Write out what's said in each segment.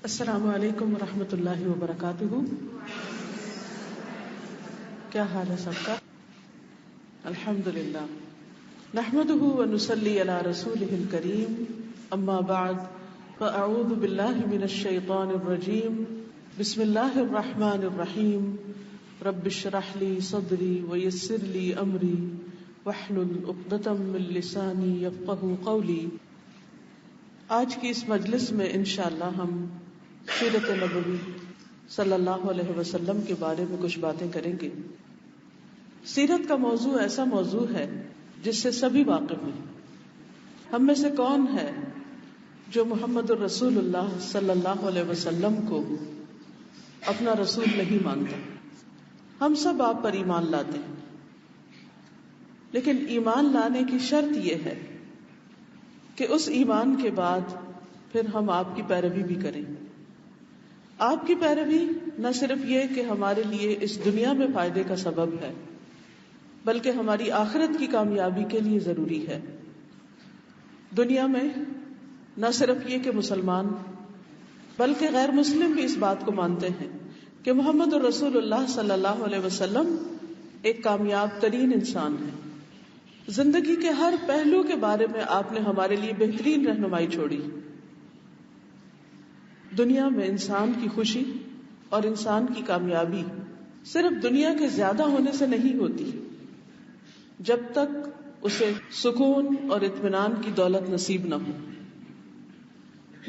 السلام علیکم ورحمۃ اللہ وبرکاتہ. کیا حال ہے سب کا؟ الحمد للہ. نحمده ونصلی علی رسولہ الکریم. اما بعد فاعوذ باللہ من الشیطان الرجیم. بسم اللہ الرحمن الرحیم. رب اشرح لی صدری ویسر لی امری واحلل عقدۃ من لسانی یفقہوا قولی. آج کی اس مجلس میں انشاءاللہ ہم سیرت نبوی صلی اللہ علیہ وسلم کے بارے میں کچھ باتیں کریں گے. سیرت کا موضوع ایسا موضوع ہے جس سے سبھی واقف ہیں. ہم میں سے کون ہے جو محمد الرسول اللہ صلی اللہ علیہ وسلم کو اپنا رسول نہیں مانتا؟ ہم سب آپ پر ایمان لاتے ہیں، لیکن ایمان لانے کی شرط یہ ہے کہ اس ایمان کے بعد پھر ہم آپ کی پیروی بھی کریں. آپ کی پیروی نہ صرف یہ کہ ہمارے لیے اس دنیا میں فائدے کا سبب ہے، بلکہ ہماری آخرت کی کامیابی کے لیے ضروری ہے. دنیا میں نہ صرف یہ کہ مسلمان بلکہ غیر مسلم بھی اس بات کو مانتے ہیں کہ محمد الرسول اللہ صلی اللہ علیہ وسلم ایک کامیاب ترین انسان ہے. زندگی کے ہر پہلو کے بارے میں آپ نے ہمارے لیے بہترین رہنمائی چھوڑی. دنیا میں انسان کی خوشی اور انسان کی کامیابی صرف دنیا کے زیادہ ہونے سے نہیں ہوتی، جب تک اسے سکون اور اطمینان کی دولت نصیب نہ ہو،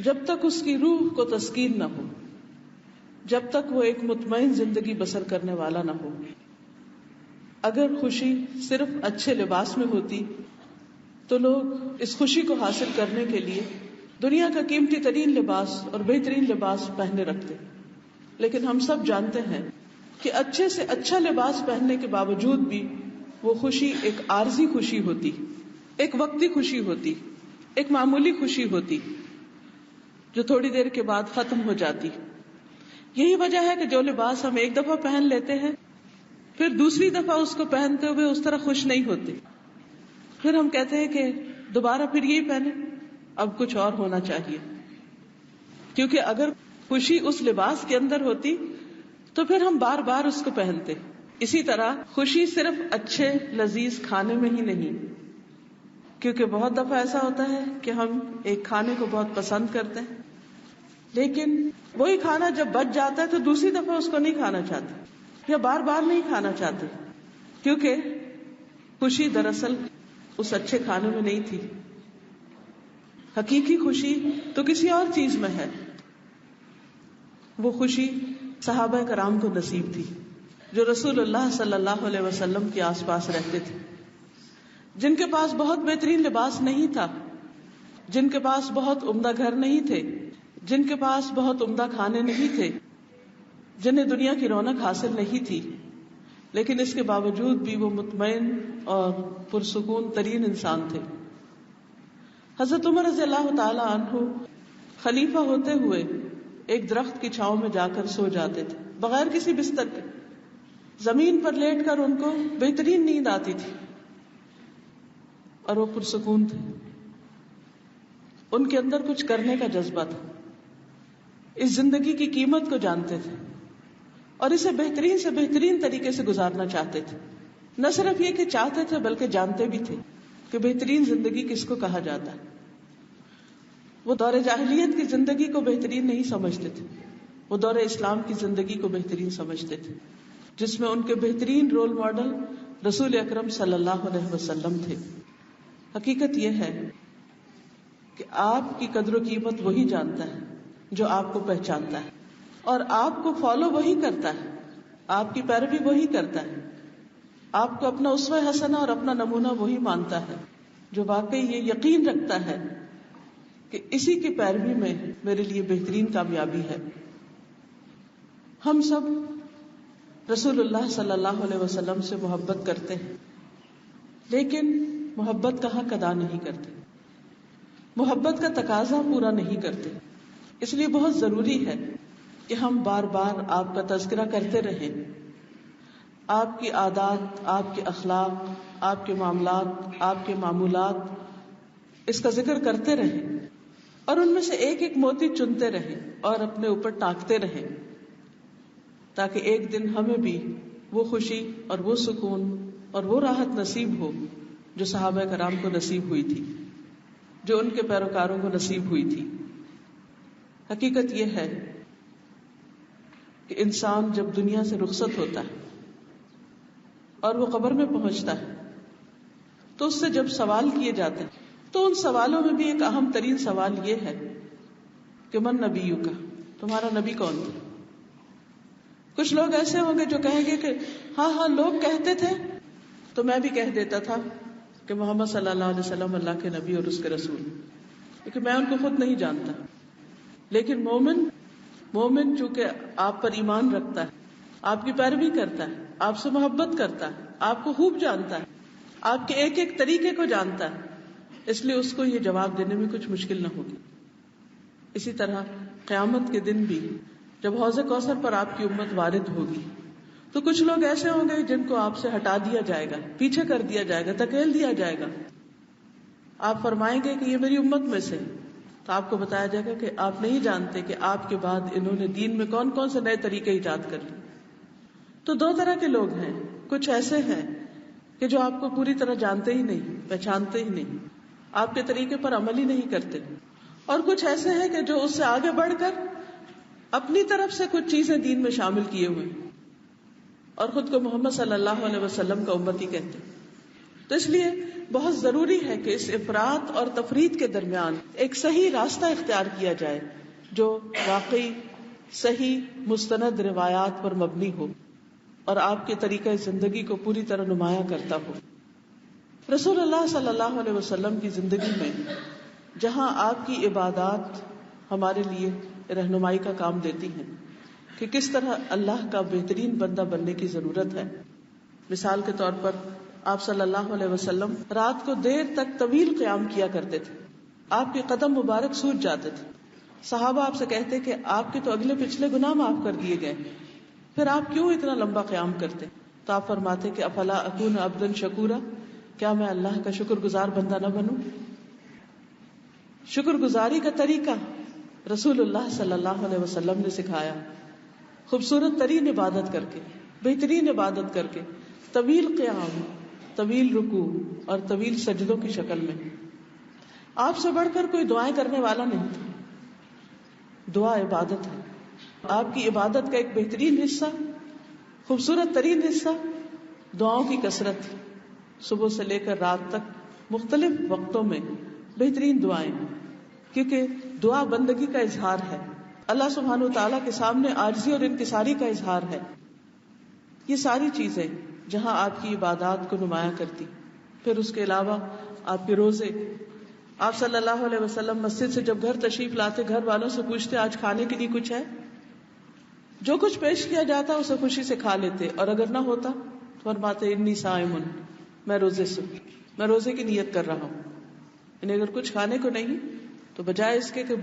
جب تک اس کی روح کو تسکین نہ ہو، جب تک وہ ایک مطمئن زندگی بسر کرنے والا نہ ہو. اگر خوشی صرف اچھے لباس میں ہوتی تو لوگ اس خوشی کو حاصل کرنے کے لیے دنیا کا قیمتی ترین لباس اور بہترین لباس پہنے رکھتے. لیکن ہم سب جانتے ہیں کہ اچھے سے اچھا لباس پہننے کے باوجود بھی وہ خوشی ایک عارضی خوشی ہوتی، ایک وقتی خوشی ہوتی، ایک معمولی خوشی ہوتی جو تھوڑی دیر کے بعد ختم ہو جاتی. یہی وجہ ہے کہ جو لباس ہم ایک دفعہ پہن لیتے ہیں پھر دوسری دفعہ اس کو پہنتے ہوئے اس طرح خوش نہیں ہوتے. پھر ہم کہتے ہیں کہ دوبارہ پھر یہی پہنے، اب کچھ اور ہونا چاہیے. کیونکہ اگر خوشی اس لباس کے اندر ہوتی تو پھر ہم بار بار اس کو پہنتے. اسی طرح خوشی صرف اچھے لذیذ کھانے میں ہی نہیں، کیونکہ بہت دفعہ ایسا ہوتا ہے کہ ہم ایک کھانے کو بہت پسند کرتے ہیں لیکن وہی کھانا جب بچ جاتا ہے تو دوسری دفعہ اس کو نہیں کھانا چاہتے یا بار بار نہیں کھانا چاہتے، کیونکہ خوشی دراصل اس اچھے کھانے میں نہیں تھی. حقیقی خوشی تو کسی اور چیز میں ہے. وہ خوشی صحابہ کرام کو نصیب تھی جو رسول اللہ صلی اللہ علیہ وسلم کے آس پاس رہتے تھے، جن کے پاس بہت بہترین لباس نہیں تھا، جن کے پاس بہت عمدہ گھر نہیں تھے، جن کے پاس بہت عمدہ کھانے نہیں تھے، جنہیں دنیا کی رونق حاصل نہیں تھی، لیکن اس کے باوجود بھی وہ مطمئن اور پرسکون ترین انسان تھے. حضرت عمر رضی اللہ تعالی عنہ خلیفہ ہوتے ہوئے ایک درخت کی چھاؤں میں جا کر سو جاتے تھے بغیر کسی بستر کے. زمین پر لیٹ کر ان کو بہترین نیند آتی تھی اور وہ پرسکون تھے. ان کے اندر کچھ کرنے کا جذبہ تھا، اس زندگی کی قیمت کو جانتے تھے اور اسے بہترین سے بہترین طریقے سے گزارنا چاہتے تھے. نہ صرف یہ کہ چاہتے تھے بلکہ جانتے بھی تھے کہ بہترین زندگی کس کو کہا جاتا ہے. وہ دور جاہلیت کی زندگی کو بہترین نہیں سمجھتے تھے، وہ دور اسلام کی زندگی کو بہترین سمجھتے تھے جس میں ان کے بہترین رول ماڈل رسول اکرم صلی اللہ علیہ وسلم تھے. حقیقت یہ ہے کہ آپ کی قدر و قیمت وہی جانتا ہے جو آپ کو پہچانتا ہے اور آپ کو فالو وہی کرتا ہے، آپ کی پیروی وہی کرتا ہے. آپ کو اپنا اسوہ حسنہ اور اپنا نمونہ وہی مانتا ہے جو واقعی یہ یقین رکھتا ہے کہ اسی کی پیروی میں میرے لیے بہترین کامیابی ہے. ہم سب رسول اللہ صلی اللہ علیہ وسلم سے محبت کرتے ہیں لیکن محبت کا حق ادا نہیں کرتے، محبت کا تقاضا پورا نہیں کرتے. اس لیے بہت ضروری ہے کہ ہم بار بار آپ کا تذکرہ کرتے رہیں، آپ کی عادات، آپ کے اخلاق، آپ کے معاملات، آپ کے معمولات، اس کا ذکر کرتے رہیں اور ان میں سے ایک ایک موتی چنتے رہیں اور اپنے اوپر ٹانکتے رہیں، تاکہ ایک دن ہمیں بھی وہ خوشی اور وہ سکون اور وہ راحت نصیب ہو جو صحابہ کرام کو نصیب ہوئی تھی، جو ان کے پیروکاروں کو نصیب ہوئی تھی۔ حقیقت یہ ہے کہ انسان جب دنیا سے رخصت ہوتا ہے اور وہ قبر میں پہنچتا ہے تو اس سے جب سوال کیے جاتے ہیں تو ان سوالوں میں بھی ایک اہم ترین سوال یہ ہے کہ من نبیوں کا، تمہارا نبی کون تھا؟ کچھ لوگ ایسے ہوں گے جو کہیں گے کہ ہاں لوگ کہتے تھے تو میں بھی کہہ دیتا تھا کہ محمد صلی اللہ علیہ وسلم اللہ کے نبی اور اس کے رسول، کیونکہ میں ان کو خود نہیں جانتا۔ لیکن مومن چونکہ آپ پر ایمان رکھتا ہے، آپ کی پیروی کرتا ہے، آپ سے محبت کرتا ہے، آپ کو خوب جانتا ہے، آپ کے ایک ایک طریقے کو جانتا ہے، اس لیے اس کو یہ جواب دینے میں کچھ مشکل نہ ہوگی۔ اسی طرح قیامت کے دن بھی جب حوض کوثر پر آپ کی امت وارد ہوگی تو کچھ لوگ ایسے ہوں گے جن کو آپ سے ہٹا دیا جائے گا، پیچھے کر دیا جائے گا، دھکیل دیا جائے گا۔ آپ فرمائیں گے کہ یہ میری امت میں سے، تو آپ کو بتایا جائے گا کہ آپ نہیں جانتے کہ آپ کے بعد انہوں نے دین میں کون کون سے نئے طریقے ایجاد کر لیے۔ تو دو طرح کے لوگ ہیں، کچھ ایسے ہیں کہ جو آپ کو پوری طرح جانتے ہی نہیں، پہچانتے ہی نہیں، آپ کے طریقے پر عمل ہی نہیں کرتے، اور کچھ ایسے ہیں کہ جو اس سے آگے بڑھ کر اپنی طرف سے کچھ چیزیں دین میں شامل کیے ہوئے اور خود کو محمد صلی اللہ علیہ وسلم کا امتی کہتے۔ تو اس لیے بہت ضروری ہے کہ اس افراط اور تفریط کے درمیان ایک صحیح راستہ اختیار کیا جائے جو واقعی صحیح مستند روایات پر مبنی ہو اور آپ کے طریقہ زندگی کو پوری طرح نمایاں کرتا ہو۔ رسول اللہ صلی اللہ علیہ وسلم کی زندگی میں جہاں آپ کی عبادات ہمارے لیے رہنمائی کا کام دیتی ہیں کہ کس طرح اللہ کا بہترین بندہ بننے کی ضرورت ہے، مثال کے طور پر آپ صلی اللہ علیہ وسلم رات کو دیر تک طویل قیام کیا کرتے تھے، آپ کے قدم مبارک سوج جاتے تھے، صحابہ آپ سے کہتے کہ آپ کے تو اگلے پچھلے گناہ معاف کر دیے گئے، پھر آپ کیوں اتنا لمبا قیام کرتے؟ تو آپ فرماتے کہ افلا اکون عبدا شکورا، کیا میں اللہ کا شکر گزار بندہ نہ بنوں؟ شکر گزاری کا طریقہ رسول اللہ صلی اللہ علیہ وسلم نے سکھایا، خوبصورت ترین عبادت کر کے، بہترین عبادت کر کے، طویل قیام، طویل رکوع اور طویل سجدوں کی شکل میں۔ آپ سے بڑھ کر کوئی دعائیں کرنے والا نہیں تھا، دعا عبادت ہے۔ آپ کی عبادت کا ایک بہترین حصہ، خوبصورت ترین حصہ دعاؤں کی کثرت، صبح سے لے کر رات تک مختلف وقتوں میں بہترین دعائیں، کیونکہ دعا بندگی کا اظہار ہے، اللہ سبحانہ وتعالیٰ کے سامنے عاجزی اور انکساری کا اظہار ہے۔ یہ ساری چیزیں جہاں آپ کی عبادات کو نمایاں کرتی۔ پھر اس کے علاوہ آپ کے روزے، آپ صلی اللہ علیہ وسلم مسجد سے جب گھر تشریف لاتے گھر والوں سے پوچھتے آج کھانے کے لیے کچھ ہے؟ جو کچھ پیش کیا جاتا اسے خوشی سے کھا لیتے، اور اگر نہ ہوتا تو فرماتے انی صائم، میں روزے کی نیت کر رہا ہوں۔ یعنی اگر کچھ کھانے کو نہیں تو بجائے اس کے کہ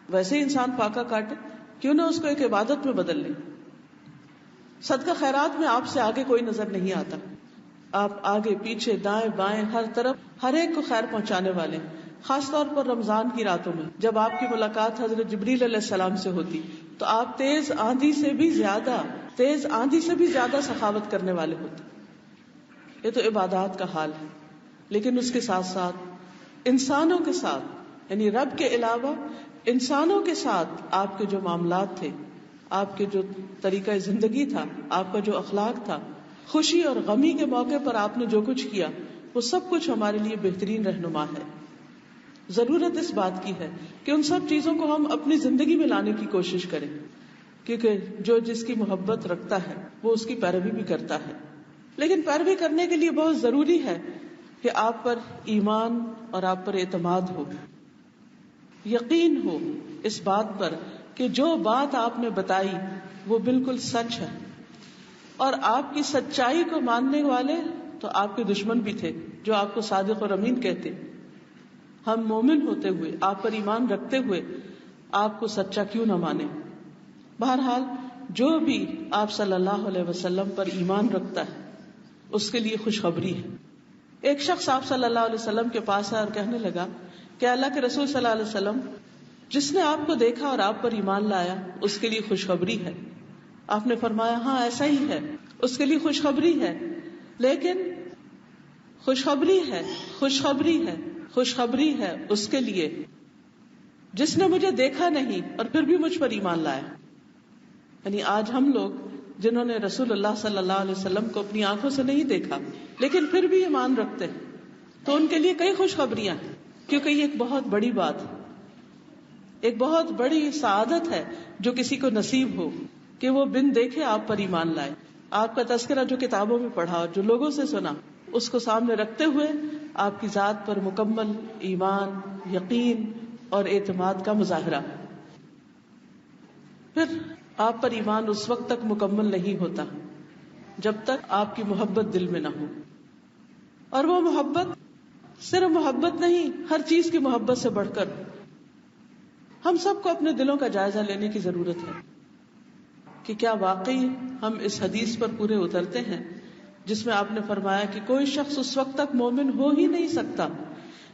ویسے ہی انسان فاقہ کاٹے، کیوں نہ اس کو ایک عبادت میں بدل لیں۔ صدقہ خیرات میں آپ سے آگے کوئی نظر نہیں آتا، آپ آگے پیچھے دائیں بائیں ہر طرف ہر ایک کو خیر پہنچانے والے، خاص طور پر رمضان کی راتوں میں جب آپ کی ملاقات حضرت جبریل علیہ السلام سے ہوتی تو آپ تیز آندھی سے بھی زیادہ سخاوت کرنے والے ہوتے۔ یہ تو عبادات کا حال ہے، لیکن اس کے ساتھ ساتھ انسانوں کے ساتھ، یعنی رب کے علاوہ انسانوں کے ساتھ آپ کے جو معاملات تھے، آپ کے جو طریقہ زندگی تھا، آپ کا جو اخلاق تھا، خوشی اور غمی کے موقع پر آپ نے جو کچھ کیا، وہ سب کچھ ہمارے لیے بہترین رہنما ہے۔ ضرورت اس بات کی ہے کہ ان سب چیزوں کو ہم اپنی زندگی میں لانے کی کوشش کریں، کیونکہ جو جس کی محبت رکھتا ہے وہ اس کی پیروی بھی کرتا ہے۔ لیکن پیروی کرنے کے لیے بہت ضروری ہے کہ آپ پر ایمان اور آپ پر اعتماد ہو، یقین ہو اس بات پر کہ جو بات آپ نے بتائی وہ بالکل سچ ہے، اور آپ کی سچائی کو ماننے والے تو آپ کے دشمن بھی تھے جو آپ کو صادق اور امین کہتے۔ ہم مومن ہوتے ہوئے، آپ پر ایمان رکھتے ہوئے آپ کو سچا کیوں نہ مانے؟ بہرحال جو بھی آپ صلی اللہ علیہ وسلم پر ایمان رکھتا ہے اس کے لیے خوشخبری ہے۔ ایک شخص آپ صلی اللہ علیہ وسلم کے پاس آیا اور کہنے لگا کہ اللہ کے رسول صلی اللہ علیہ وسلم جس نے آپ کو دیکھا اور آپ پر ایمان لایا اس کے لیے خوشخبری ہے. آپ نے فرمایا ہاں ایسا ہی ہے, اس کے لیے خوشخبری ہے. لیکن خوشخبری ہے, خوشخبری ہے, خوشخبری ہے اس کے لیے جس نے مجھے دیکھا نہیں اور پھر بھی مجھ پر ایمان لایا. یعنی آج ہم لوگ جنہوں نے رسول اللہ صلی اللہ علیہ وسلم کو اپنی آنکھوں سے نہیں دیکھا لیکن پھر بھی ایمان رکھتے ہیں, تو ان کے لیے کئی خوشخبریاں ہیں, کیونکہ یہ ایک بہت بڑی بات ہے, ایک بہت بڑی سعادت ہے جو کسی کو نصیب ہو کہ وہ بن دیکھے آپ پر ایمان لائے. آپ کا تذکرہ جو کتابوں میں پڑھا اور جو لوگوں سے سنا اس کو سامنے رکھتے ہوئے آپ کی ذات پر مکمل ایمان, یقین اور اعتماد کا مظاہرہ. پھر آپ پر ایمان اس وقت تک مکمل نہیں ہوتا جب تک آپ کی محبت دل میں نہ ہو. اور وہ محبت صرف محبت نہیں, ہر چیز کی محبت سے بڑھ کر ہم سب کو اپنے دلوں کا جائزہ لینے کی ضرورت ہے کہ کیا واقعی ہم اس حدیث پر پورے اترتے ہیں جس میں آپ نے فرمایا کہ کوئی شخص اس وقت تک مومن ہو ہی نہیں سکتا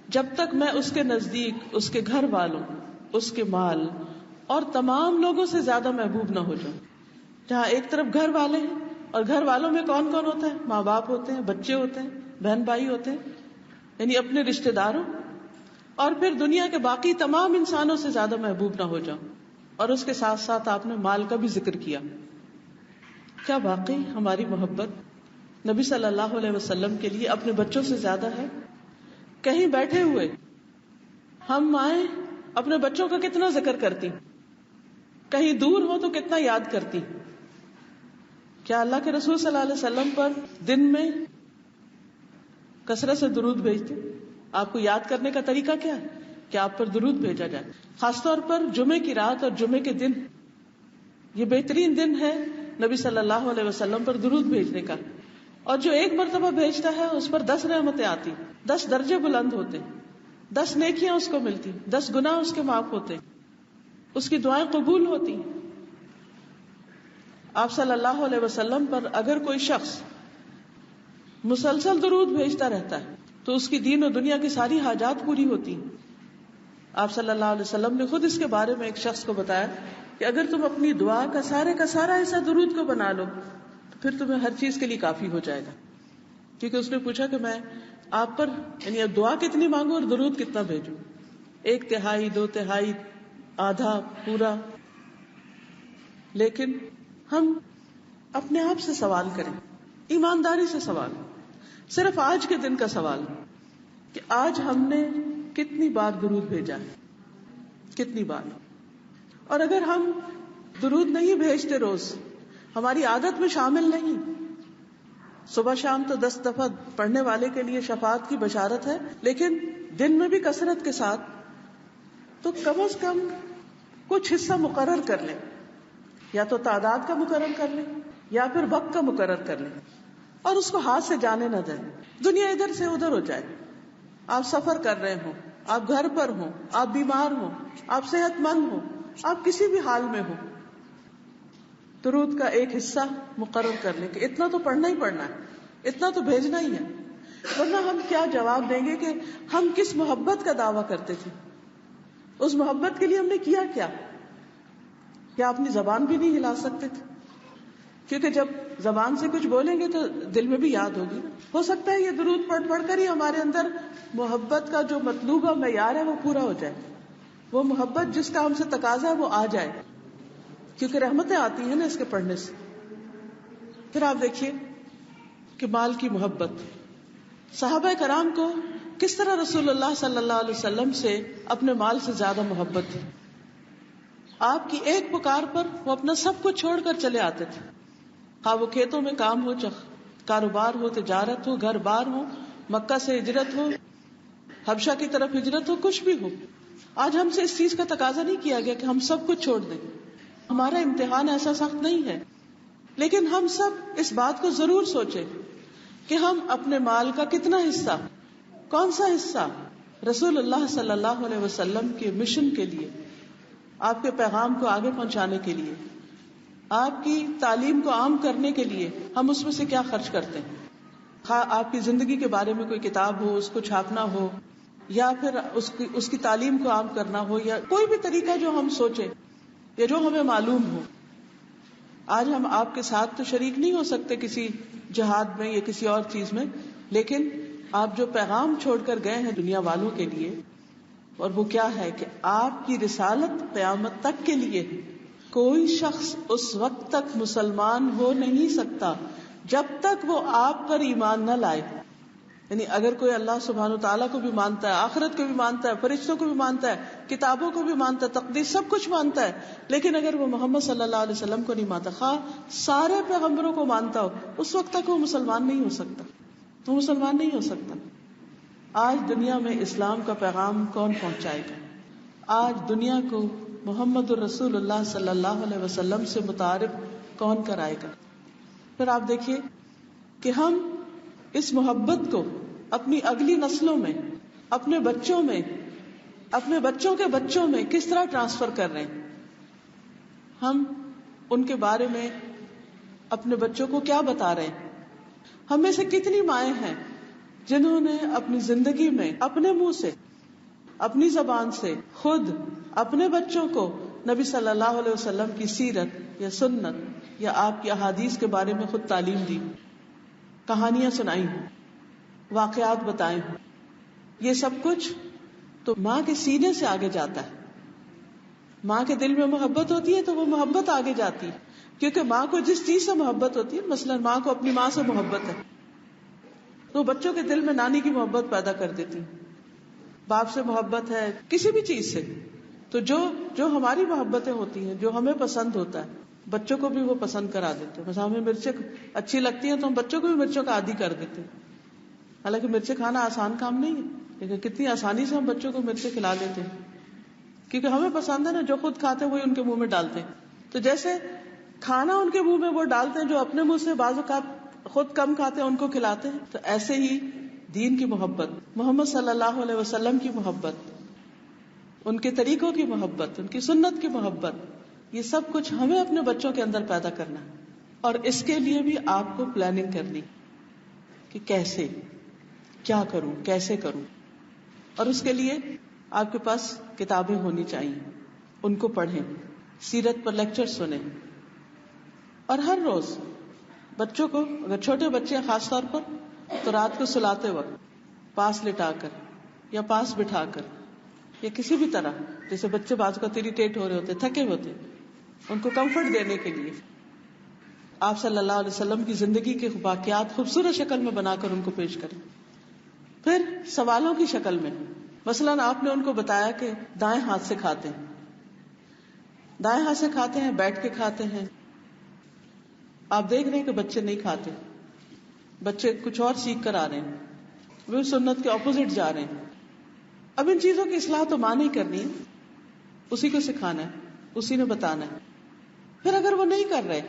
جب تک میں اس کے نزدیک, اس کے گھر والوں, اس کے مال اور تمام لوگوں سے زیادہ محبوب نہ ہو جاؤں. جہاں ایک طرف گھر والے ہیں, اور گھر والوں میں کون کون ہوتا ہے؟ ماں باپ ہوتے ہیں, بچے ہوتے ہیں, بہن بھائی ہوتے ہیں, یعنی اپنے رشتے داروں, اور پھر دنیا کے باقی تمام انسانوں سے زیادہ محبوب نہ ہو جاؤں. اور اس کے ساتھ ساتھ آپ نے مال کا بھی ذکر کیا. کیا واقعی ہماری محبت نبی صلی اللہ علیہ وسلم کے لیے اپنے بچوں سے زیادہ ہے؟ کہیں بیٹھے ہوئے ہم مائیں اپنے بچوں کا کتنا ذکر کرتی, کہیں دور ہو تو کتنا یاد کرتی. کیا اللہ کے رسول صلی اللہ علیہ وسلم پر دن میں کثرت سے درود بھیجتے؟ آپ کو یاد کرنے کا طریقہ کیا ہے کہ آپ پر درود بھیجا جائے, خاص طور پر جمعے کی رات اور جمعے کے دن. یہ بہترین دن ہے نبی صلی اللہ علیہ وسلم پر درود بھیجنے کا. اور جو ایک مرتبہ بھیجتا ہے اس پر 10 رحمتیں آتی, 10 درجے بلند ہوتے, 10 نیکیاں اس کو ملتی, 10 گناہ اس کے معاف ہوتے, اس کی دعائیں قبول ہوتی. آپ صلی اللہ علیہ وسلم پر اگر کوئی شخص مسلسل درود بھیجتا رہتا ہے تو اس کی دین و دنیا کی ساری حاجات پوری ہوتی. آپ صلی اللہ علیہ وسلم نے خود اس کے بارے میں ایک شخص کو بتایا کہ اگر تم اپنی دعا کا سارا ایسا درود کو بنا لو تو پھر تمہیں ہر چیز کے لیے کافی ہو جائے گا. کیونکہ اس نے پوچھا کہ میں آپ پر یعنی اب دعا کتنی مانگوں اور درود کتنا بھیجوں, 1/3, 2/3, آدھا, پورا. لیکن ہم اپنے آپ سے سوال کریں, ایمانداری سے سوال, صرف آج کے دن کا سوال کہ آج ہم نے کتنی بار درود بھیجا ہے, کتنی بار. اور اگر ہم درود نہیں بھیجتے روز, ہماری عادت میں شامل نہیں, صبح شام تو 10 دفعہ پڑھنے والے کے لیے شفاعت کی بشارت ہے, لیکن دن میں بھی کثرت کے ساتھ, تو کم از کم کچھ حصہ مقرر کر لیں, یا تو تعداد کا مقرر کر لیں یا پھر وقت کا مقرر کر لیں, اور اس کو ہاتھ سے جانے نہ دیں. دنیا ادھر سے ادھر ہو جائے, آپ سفر کر رہے ہوں, آپ گھر پر ہوں, آپ بیمار ہوں, آپ صحت مند ہوں, آپ کسی بھی حال میں ہوں, درود کا ایک حصہ مقرر کر لیں کہ اتنا تو پڑھنا ہی پڑھنا ہے, اتنا تو بھیجنا ہی ہے. ورنہ ہم کیا جواب دیں گے کہ ہم کس محبت کا دعویٰ کرتے تھے, اس محبت کے لیے ہم نے کیا کیا اپنی زبان بھی نہیں ہلا سکتے تھے, کیونکہ جب زبان سے کچھ بولیں گے تو دل میں بھی یاد ہوگی. ہو سکتا ہے یہ درود پڑھ پڑھ کر ہی ہمارے اندر محبت کا جو مطلوبہ معیار ہے وہ پورا ہو جائے, وہ محبت جس کا ہم سے تقاضا ہے وہ آ جائے, کیونکہ رحمتیں آتی ہیں نا اس کے پڑھنے سے. پھر آپ دیکھیے کہ مال کی محبت, صحابہ کرام کو کس طرح رسول اللہ صلی اللہ علیہ وسلم سے اپنے مال سے زیادہ محبت تھی. آپ کی ایک پکار پر وہ اپنا سب کچھ چھوڑ کر چلے آتے تھے, ہاں وہ کھیتوں میں کام ہو, کاروبار ہو, تجارت ہو, گھر بار ہو, مکہ سے ہجرت ہو, حبشہ کی طرف ہجرت ہو, کچھ بھی ہو. آج ہم سے اس چیز کا تقاضا نہیں کیا گیا کہ ہم سب کچھ چھوڑ دیں, ہمارا امتحان ایسا سخت نہیں ہے. لیکن ہم سب اس بات کو ضرور سوچیں کہ ہم اپنے مال کا کتنا حصہ, کون سا حصہ رسول اللہ صلی اللہ علیہ وسلم کے مشن کے لیے, آپ کے پیغام کو آگے پہنچانے کے لیے, آپ کی تعلیم کو عام کرنے کے لیے ہم اس میں سے کیا خرچ کرتے ہیں. آپ کی زندگی کے بارے میں کوئی کتاب ہو, اس کو چھاپنا ہو, یا پھر اس کی تعلیم کو عام کرنا ہو، یا کوئی بھی طریقہ جو ہم سوچے یا جو ہمیں معلوم ہو. آج ہم آپ کے ساتھ تو شریک نہیں ہو سکتے کسی جہاد میں یا کسی اور چیز میں، لیکن آپ جو پیغام چھوڑ کر گئے ہیں دنیا والوں کے لیے، اور وہ کیا ہے کہ آپ کی رسالت قیامت تک کے لیے. کوئی شخص اس وقت تک مسلمان ہو نہیں سکتا جب تک وہ آپ پر ایمان نہ لائے. یعنی اگر کوئی اللہ سبحانہ و تعالیٰ کو بھی مانتا ہے، آخرت کو بھی مانتا ہے، فرشتوں کو بھی مانتا ہے، کتابوں کو بھی مانتا ہے، تقدیر سب کچھ مانتا ہے، لیکن اگر وہ محمد صلی اللہ علیہ وسلم کو نہیں مانتا، خواہ سارے پیغمبروں کو مانتا ہو، اس وقت تک وہ مسلمان نہیں ہو سکتا. وہ مسلمان نہیں ہو سکتا. آج دنیا میں اسلام کا پیغام کون پہنچائے گا؟ آج دنیا کو محمد الرسول اللہ صلی اللہ علیہ وسلم سے متعارف کون کرائے گا؟ پھر آپ دیکھیے کہ ہم اس محبت کو اپنی اگلی نسلوں میں، اپنے بچوں میں، اپنے بچوں کے بچوں میں کس طرح ٹرانسفر کر رہے ہیں. ہم ان کے بارے میں اپنے بچوں کو کیا بتا رہے ہیں؟ ہم میں سے کتنی مائیں ہیں جنہوں نے اپنی زندگی میں اپنے منہ سے، اپنی زبان سے خود اپنے بچوں کو نبی صلی اللہ علیہ وسلم کی سیرت یا سنت یا آپ کی احادیث کے بارے میں خود تعلیم دی، کہانیاں سنائی ہوں، واقعات بتائے ہوں. یہ سب کچھ تو ماں کے سینے سے آگے جاتا ہے. ماں کے دل میں محبت ہوتی ہے تو وہ محبت آگے جاتی ہے، کیونکہ ماں کو جس چیز سے محبت ہوتی ہے، مثلا ماں کو اپنی ماں سے محبت ہے تو بچوں کے دل میں نانی کی محبت پیدا کر دیتی. باپ سے محبت ہے، کسی بھی چیز سے، تو جو ہماری محبتیں ہوتی ہیں، جو ہمیں پسند ہوتا ہے، بچوں کو بھی وہ پسند کرا دیتے ہیں. بس ہمیں مرچیں اچھی لگتی ہیں تو ہم بچوں کو بھی مرچوں کا عادی کر دیتے ہیں. حالانکہ مرچیں کھانا آسان کام نہیں ہے، لیکن کتنی آسانی سے ہم بچوں کو مرچیں کھلا دیتے ہیں، کیونکہ ہمیں پسند ہے نا. جو خود کھاتے ہیں وہی ان کے منہ میں ڈالتے ہیں. تو جیسے کھانا ان کے منہ میں وہ ڈالتے ہیں جو اپنے منہ سے بعض اوقات خود کم کھاتے ہیں، ان کو کھلاتے ہیں. تو ایسے ہی دین کی محبت، محمد صلی اللہ علیہ وسلم کی محبت، ان کے طریقوں کی محبت، ان کی سنت کی محبت، یہ سب کچھ ہمیں اپنے بچوں کے اندر پیدا کرنا ہے. اور اس کے لیے بھی آپ کو پلاننگ کرنی کہ کیسے، کیا کروں، کیسے کروں. اور اس کے لیے آپ کے پاس کتابیں ہونی چاہیے، ان کو پڑھیں، سیرت پر لیکچر سنیں. اور ہر روز بچوں کو، اگر چھوٹے بچے ہیں خاص طور پر، تو رات کو سلاتے وقت پاس لٹا کر یا پاس بٹھا کر یا کسی بھی طرح، جیسے بچے بعض کا اریٹیٹ ہو رہے ہوتے، تھکے ہوتے، ان کو کمفرٹ دینے کے لیے آپ صلی اللہ علیہ وسلم کی زندگی کے واقعات خوبصورت شکل میں بنا کر ان کو پیش کریں. پھر سوالوں کی شکل میں، مثلاً آپ نے ان کو بتایا کہ دائیں ہاتھ سے کھاتے ہیں، دائیں ہاتھ سے کھاتے ہیں، بیٹھ کے کھاتے ہیں. آپ دیکھ رہے ہیں کہ بچے نہیں کھاتے، بچے کچھ اور سیکھ کر آ رہے ہیں، وہ سنت کے اپوزٹ جا رہے ہیں. اب ان چیزوں کی اصلاح تو ماں نہیں کرنی ہے، اسی کو سکھانا ہے، اسی نے بتانا ہے. پھر اگر وہ نہیں کر رہے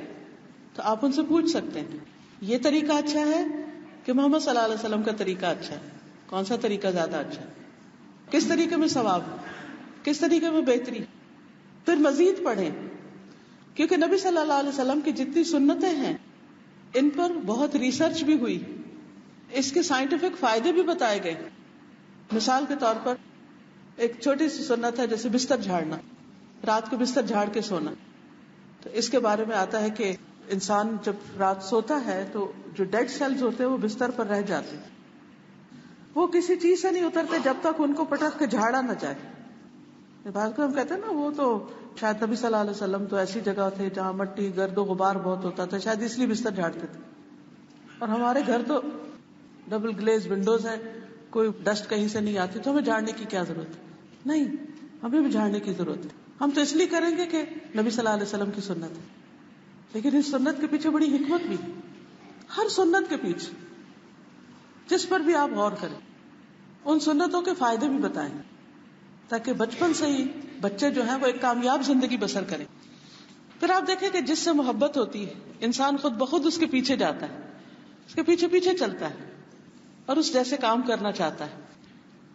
تو آپ ان سے پوچھ سکتے ہیں یہ طریقہ اچھا ہے کہ محمد صلی اللہ علیہ وسلم کا طریقہ اچھا ہے، کون سا طریقہ زیادہ اچھا ہے، کس طریقے میں ثواب، کس طریقے میں بہتری. پھر مزید پڑھیں، کیونکہ نبی صلی اللہ علیہ وسلم کی جتنی سنتیں ہیں ان پر بہت ریسرچ بھی ہوئی، اس کے سائنٹیفک فائدے بھی بتائے گئے. مثال کے طور پر ایک چھوٹی سی سنت ہے جیسے بستر جھاڑنا، رات کو بستر جھاڑ کے سونا. تو اس کے بارے میں آتا ہے کہ انسان جب رات سوتا ہے تو جو ڈیڈ سیلز ہوتے ہیں وہ بستر پر رہ جاتے ہیں، وہ کسی چیز سے نہیں اترتے جب تک ان کو پٹک کے جھاڑا نہ جائے. بعض کو ہم کہتے ہیں نا وہ تو شاید نبی صلی اللہ علیہ وسلم تو ایسی جگہ تھے جہاں مٹی، گرد و غبار بہت ہوتا تھا، شاید اس لیے بستر جھاڑتے تھے. اور ہمارے گھر تو ڈبل گلیز ونڈوز ہیں، کوئی ڈسٹ کہیں سے نہیں آتی، تو ہمیں جھاڑنے کی کیا ضرورت ہے؟ نہیں، ہمیں بھی جھاڑنے کی ضرورت ہے. ہم تو اس لیے کریں گے کہ نبی صلی اللہ علیہ وسلم کی سنت ہے. لیکن اس سنت کے پیچھے بڑی حکمت بھی، ہر سنت کے پیچھے جس پر بھی آپ غور کریں، ان سنتوں کے فائدے بھی بتائیں تاکہ بچپن سے ہی بچے جو ہیں وہ ایک کامیاب زندگی بسر کریں. پھر آپ دیکھیں کہ جس سے محبت ہوتی ہے انسان خود بخود اس کے پیچھے جاتا ہے، اس کے پیچھے پیچھے چلتا ہے اور اس جیسے کام کرنا چاہتا ہے.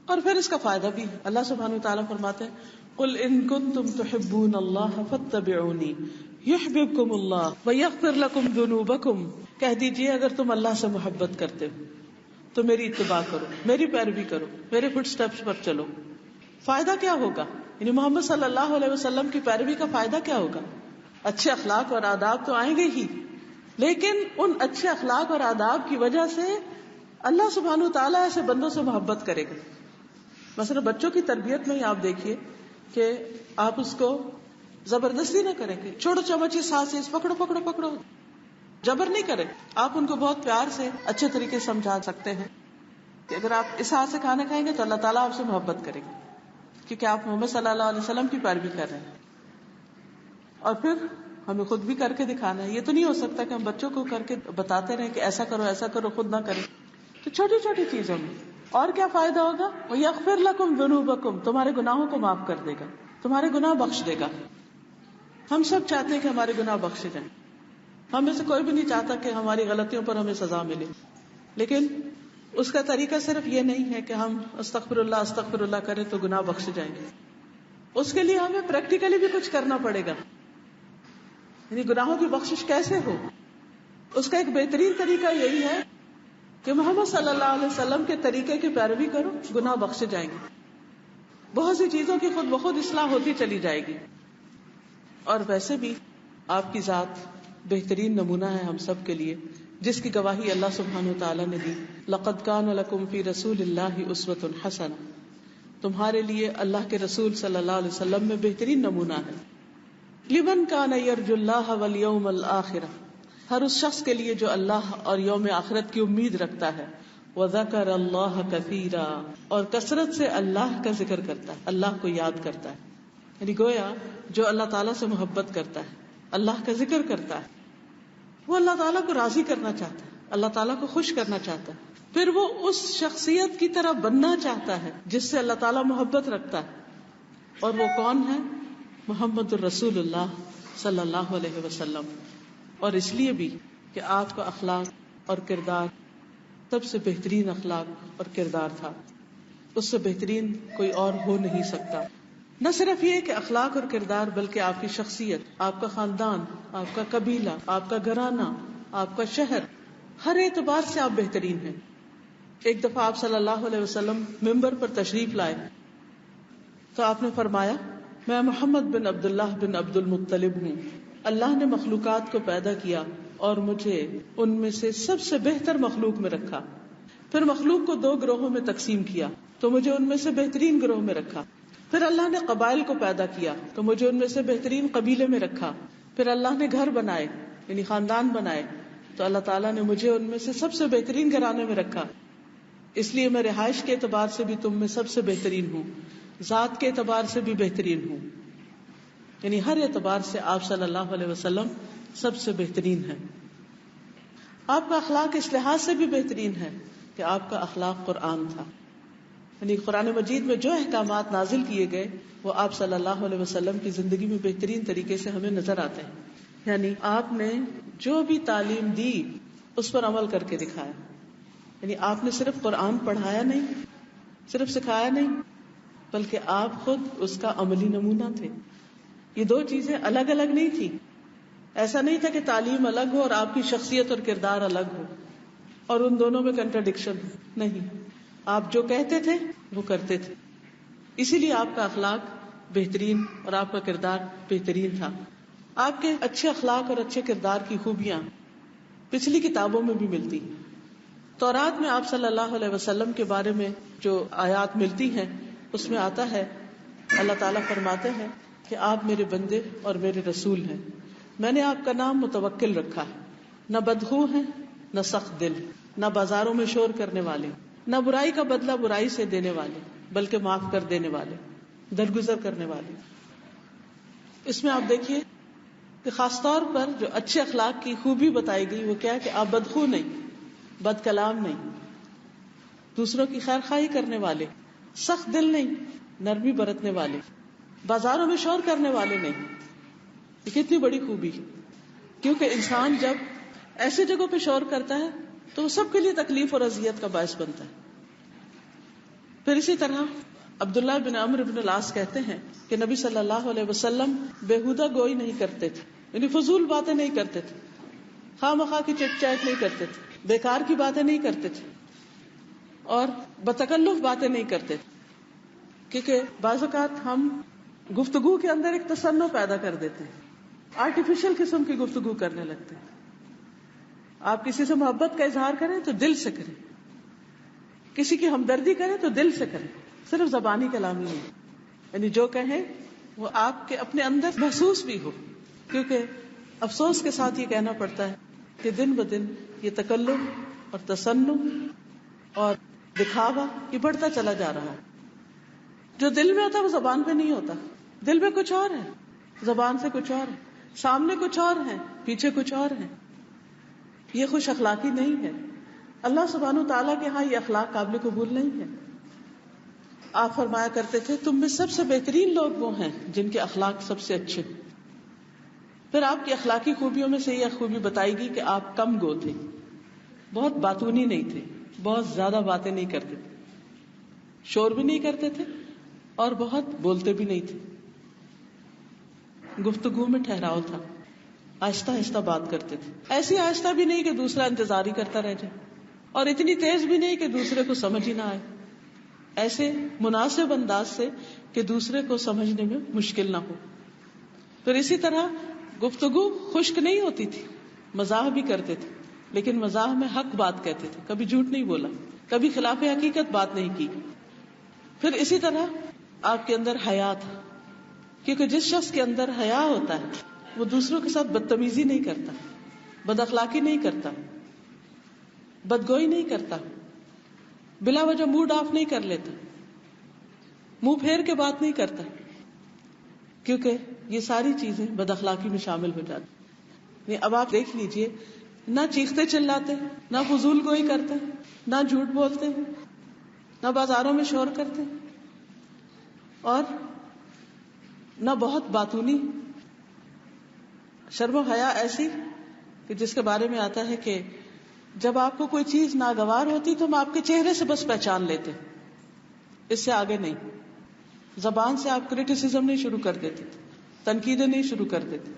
اور پھر اس کا فائدہ بھی اللہ سبحانہ وتعالیٰ فرماتے ہیں قل ان کنتم تحبون اللہ فاتبعونی یحببکم اللہ ویغفر لکم ذنوبکم، کہہ دیجئے اگر تم اللہ سے محبت کرتے ہو تو میری اتباع کرو، میری پیروی کرو، میرے فٹ سٹیپس پر چلو. فائدہ کیا ہوگا؟ یعنی محمد صلی اللہ علیہ وسلم کی پیروی کا فائدہ کیا ہوگا؟ اچھے اخلاق اور آداب تو آئیں گے ہی، لیکن ان اچھے اخلاق اور آداب کی وجہ سے اللہ سبحانہ وتعالیٰ ایسے بندوں سے محبت کرے گا. مثلا بچوں کی تربیت میں ہی آپ دیکھیے کہ آپ اس کو زبردستی نہ کریں کہ چھوڑو چمچ اس ہاتھ سے، پکڑو پکڑو پکڑو، جبر نہیں کریں. آپ ان کو بہت پیار سے اچھے طریقے سے سمجھا سکتے ہیں کہ اگر آپ اس ہاتھ سے کھانا کھائیں گے تو اللہ تعالیٰ آپ سے محبت کرے گا، کیونکہ آپ محمد صلی اللہ علیہ وسلم کی پیروی کر رہے ہیں. اور پھر ہمیں خود بھی کر کے دکھانا ہے. یہ تو نہیں ہو سکتا کہ ہم بچوں کو کر کے بتاتے رہیں کہ ایسا کرو خود نہ کریں. تو چھوٹی چھوٹی چیزوں میں اور کیا فائدہ ہوگا؟ وَيَغْفِرْ لَكُمْ ذُنُوبَكُمْ، تمہارے گناہوں کو معاف کر دے گا، تمہارے گناہ بخش دے گا. ہم سب چاہتے ہیں کہ ہمارے گناہ بخشے جائیں. ہم میں سے کوئی بھی نہیں چاہتا کہ ہماری غلطیوں پر ہمیں سزا ملے، لیکن اس کا طریقہ صرف یہ نہیں ہے کہ ہم استغفر اللہ کریں تو گناہ بخشے جائیں گے. اس کے لیے ہمیں پریکٹیکلی بھی کچھ کرنا پڑے گا. یعنی گناہوں کی بخشش کیسے ہو؟ اس کا ایک بہترین طریقہ یہی ہے کہ محمد صلی اللہ علیہ وسلم کے طریقے کی پیروی کرو، گناہ بخشے جائیں گے. بہت سی چیزوں کی خود بخود اصلاح ہوتی چلی جائے گی. اور ویسے بھی آپ کی ذات بہترین نمونہ ہے ہم سب کے لیے، جس کی گواہی اللہ سبحانہ وتعالیٰ نے دی. لقد کان لکم فی رسول اللہ اسوۃ حسنہ، تمہارے لیے اللہ کے رسول صلی اللہ علیہ وسلم میں بہترین نمونہ ہے. لمن کان یرجو اللہ والیوم الآخرہ، ہر اس شخص کے لیے جو اللہ اور یوم آخرت کی امید رکھتا ہے. وذکر اللہ کثیرا، اور کثرت سے اللہ کا ذکر کرتا ہے، اللہ کو یاد کرتا ہے. یعنی گویا جو اللہ تعالیٰ سے محبت کرتا ہے، اللہ کا ذکر کرتا ہے، وہ اللہ تعالیٰ کو راضی کرنا چاہتا ہے، اللہ تعالیٰ کو خوش کرنا چاہتا ہے. پھر وہ اس شخصیت کی طرح بننا چاہتا ہے جس سے اللہ تعالیٰ محبت رکھتا ہے. اور وہ کون ہے؟ محمد الرسول اللہ صلی اللہ علیہ وسلم. اور اس لیے بھی کہ آپ کا اخلاق اور کردار سب سے بہترین اخلاق اور کردار تھا، اس سے بہترین کوئی اور ہو نہیں سکتا. نہ صرف یہ کہ اخلاق اور کردار، بلکہ آپ کی شخصیت، آپ کا خاندان، آپ کا قبیلہ، آپ کا گھرانہ، آپ کا شہر، ہر اعتبار سے آپ بہترین ہیں. ایک دفعہ آپ صلی اللہ علیہ وسلم ممبر پر تشریف لائے تو آپ نے فرمایا، میں محمد بن عبداللہ بن عبد المطلب ہوں. اللہ نے مخلوقات کو پیدا کیا اور مجھے ان میں سے سب سے بہتر مخلوق میں رکھا. پھر مخلوق کو 2 گروہوں میں تقسیم کیا تو مجھے ان میں سے بہترین گروہ میں رکھا. پھر اللہ نے قبائل کو پیدا کیا تو مجھے ان میں سے بہترین قبیلے میں رکھا. پھر اللہ نے گھر بنائے یعنی خاندان بنائے تو اللہ تعالیٰ نے مجھے ان میں سے سب سے بہترین گھرانے میں رکھا. اس لیے میں رہائش کے اعتبار سے بھی تم میں سب سے بہترین ہوں، ذات کے اعتبار سے بھی بہترین ہوں. یعنی ہر اعتبار سے آپ صلی اللہ علیہ وسلم سب سے بہترین ہیں. آپ کا اخلاق اس لحاظ سے بھی بہترین ہے کہ آپ کا اخلاق قرآن تھا. یعنی قرآن مجید میں جو احکامات نازل کیے گئے وہ آپ صلی اللہ علیہ وسلم کی زندگی میں بہترین طریقے سے ہمیں نظر آتے ہیں. یعنی آپ نے جو بھی تعلیم دی اس پر عمل کر کے دکھایا. یعنی آپ نے صرف قرآن پڑھایا نہیں، صرف سکھایا نہیں، بلکہ آپ خود اس کا عملی نمونہ تھے. یہ 2 چیزیں الگ الگ نہیں تھی. ایسا نہیں تھا کہ تعلیم الگ ہو اور آپ کی شخصیت اور کردار الگ ہو اور ان دونوں میں کنٹرڈکشن ہو. نہیں، آپ جو کہتے تھے وہ کرتے تھے. اسی لیے آپ کا اخلاق بہترین اور آپ کا کردار بہترین تھا. آپ کے اچھے اخلاق اور اچھے کردار کی خوبیاں پچھلی کتابوں میں بھی ملتی. تورات میں آپ صلی اللہ علیہ وسلم کے بارے میں جو آیات ملتی ہیں اس میں آتا ہے، اللہ تعالیٰ فرماتے ہیں کہ آپ میرے بندے اور میرے رسول ہیں. میں نے آپ کا نام متوکل رکھا ہے. نہ بدخو ہیں، نہ سخت دل، نہ بازاروں میں شور کرنے والے، نہ برائی کا بدلہ برائی سے دینے والے، بلکہ معاف کر دینے والے، درگزر کرنے والے. اس میں آپ دیکھیے کہ خاص طور پر جو اچھے اخلاق کی خوبی بتائی گئی وہ کیا ہے کہ آپ بدخو نہیں، بد کلام نہیں، دوسروں کی خیر خواہی کرنے والے، سخت دل نہیں، نرمی برتنے والے، بازاروں میں شور کرنے والے نہیں. یہ کتنی بڑی خوبی، کیونکہ انسان جب ایسی جگہوں پہ شور کرتا ہے تو وہ سب کے لیے تکلیف اور اذیت کا باعث بنتا ہے. پھر اسی طرح عبداللہ بن عمرو بن العاص کہتے ہیں کہ نبی صلی اللہ علیہ وسلم بےہودہ گوئی نہیں کرتے تھے، یعنی فضول باتیں نہیں کرتے تھے، خواہ مخواہ کی چٹ چیٹ نہیں کرتے تھے، بیکار کی باتیں نہیں کرتے تھے. اور بتکلف باتیں نہیں کرتے تھے، کیونکہ بعض اوقات ہم گفتگو کے اندر ایک تصنع پیدا کر دیتے ہیں، آرٹیفیشل قسم کی گفتگو کرنے لگتے ہیں. آپ کسی سے محبت کا اظہار کریں تو دل سے کریں، کسی کی ہمدردی کریں تو دل سے کریں، صرف زبانی کلامی نہیں. یعنی جو کہیں وہ آپ کے اپنے اندر محسوس بھی ہو. کیونکہ افسوس کے ساتھ یہ کہنا پڑتا ہے کہ دن بدن یہ تکلم اور تصنع اور دکھاوا یہ بڑھتا چلا جا رہا ہے. جو دل میں ہوتا ہے وہ زبان پہ نہیں ہوتا. دل میں کچھ اور ہے، زبان سے کچھ اور ہے، سامنے کچھ اور ہے، پیچھے کچھ اور ہے. یہ خوش اخلاقی نہیں ہے. اللہ سبحانہ وتعالیٰ کے ہاں یہ اخلاق قابل قبول نہیں ہے. آپ فرمایا کرتے تھے تم میں سب سے بہترین لوگ وہ ہیں جن کے اخلاق سب سے اچھے. پھر آپ کی اخلاقی خوبیوں میں سے یہ خوبی بتائی گئی کہ آپ کم گو تھے، بہت باتونی نہیں تھے، بہت زیادہ باتیں نہیں کرتے تھے، شور بھی نہیں کرتے تھے اور بہت بولتے بھی نہیں تھے. گفتگو میں ٹھہراؤ تھا، آہستہ آہستہ بات کرتے تھے. ایسی آہستہ بھی نہیں کہ دوسرا انتظار ہی کرتا رہ جائے، اور اتنی تیز بھی نہیں کہ دوسرے کو سمجھ ہی نہ آئے. ایسے مناسب انداز سے کہ دوسرے کو سمجھنے میں مشکل نہ ہو. پھر اسی طرح گفتگو خشک نہیں ہوتی تھی، مزاح بھی کرتے تھے، لیکن مزاح میں حق بات کہتے تھے، کبھی جھوٹ نہیں بولا، کبھی خلاف حقیقت بات نہیں کی. پھر اسی طرح آپ کے اندر حیا تھا، کیونکہ جس شخص کے اندر حیا ہوتا ہے وہ دوسروں کے ساتھ بدتمیزی نہیں کرتا، بد اخلاقی نہیں کرتا، بدگوئی نہیں کرتا، بلا وجہ موڈ آف نہیں کر لیتا، منہ پھیر کے بات نہیں کرتا، کیونکہ یہ ساری چیزیں بد اخلاقی میں شامل ہو جاتی. اب آپ دیکھ لیجئے، نہ چیختے چلاتے، نہ فضول گوئی کرتے، نہ جھوٹ بولتے، نہ بازاروں میں شور کرتے، اور نہ بہت باتونی. شرم و حیا ایسی کہ جس کے بارے میں آتا ہے کہ جب آپ کو کوئی چیز ناگوار ہوتی تو ہم آپ کے چہرے سے بس پہچان لیتے، اس سے آگے نہیں. زبان سے آپ کریٹیسزم نہیں شروع کر دیتے، تنقیدیں نہیں شروع کر دیتے.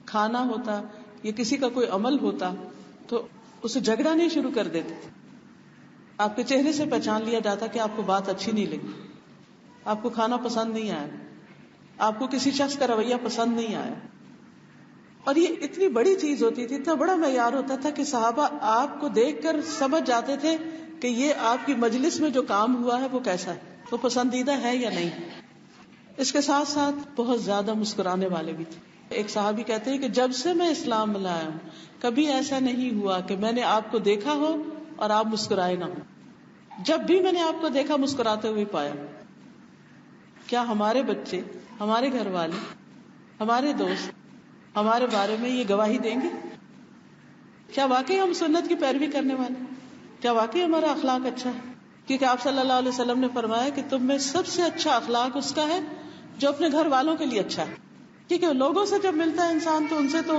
کھانا ہوتا یا کسی کا کوئی عمل ہوتا تو اسے جھگڑا نہیں شروع کر دیتے. آپ کے چہرے سے پہچان لیا جاتا کہ آپ کو بات اچھی نہیں لگی، آپ کو کھانا پسند نہیں آیا، آپ کو کسی شخص کا رویہ پسند نہیں آیا. اور یہ اتنی بڑی چیز ہوتی تھی، اتنا بڑا معیار ہوتا تھا کہ صحابہ آپ کو دیکھ کر سمجھ جاتے تھے کہ یہ آپ کی مجلس میں جو کام ہوا ہے وہ کیسا ہے، وہ پسندیدہ ہے یا نہیں. اس کے ساتھ ساتھ بہت زیادہ مسکرانے والے بھی تھے. ایک صحابی کہتے ہیں کہ جب سے میں اسلام میں لایا ہوں کبھی ایسا نہیں ہوا کہ میں نے آپ کو دیکھا ہو اور آپ مسکرائے نہ ہو. جب بھی میں نے آپ کو دیکھا مسکراتے ہوئے پایا. کیا ہمارے بچے، ہمارے گھر والے، ہمارے دوست ہمارے بارے میں یہ گواہی دیں گے؟ کیا واقعی ہم سنت کی پیروی کرنے والے؟ کیا واقعی ہمارا اخلاق اچھا ہے؟ کیونکہ آپ صلی اللہ علیہ وسلم نے فرمایا کہ تم میں سب سے اچھا اخلاق اس کا ہے جو اپنے گھر والوں کے لیے اچھا ہے. کیونکہ لوگوں سے جب ملتا ہے انسان تو ان سے تو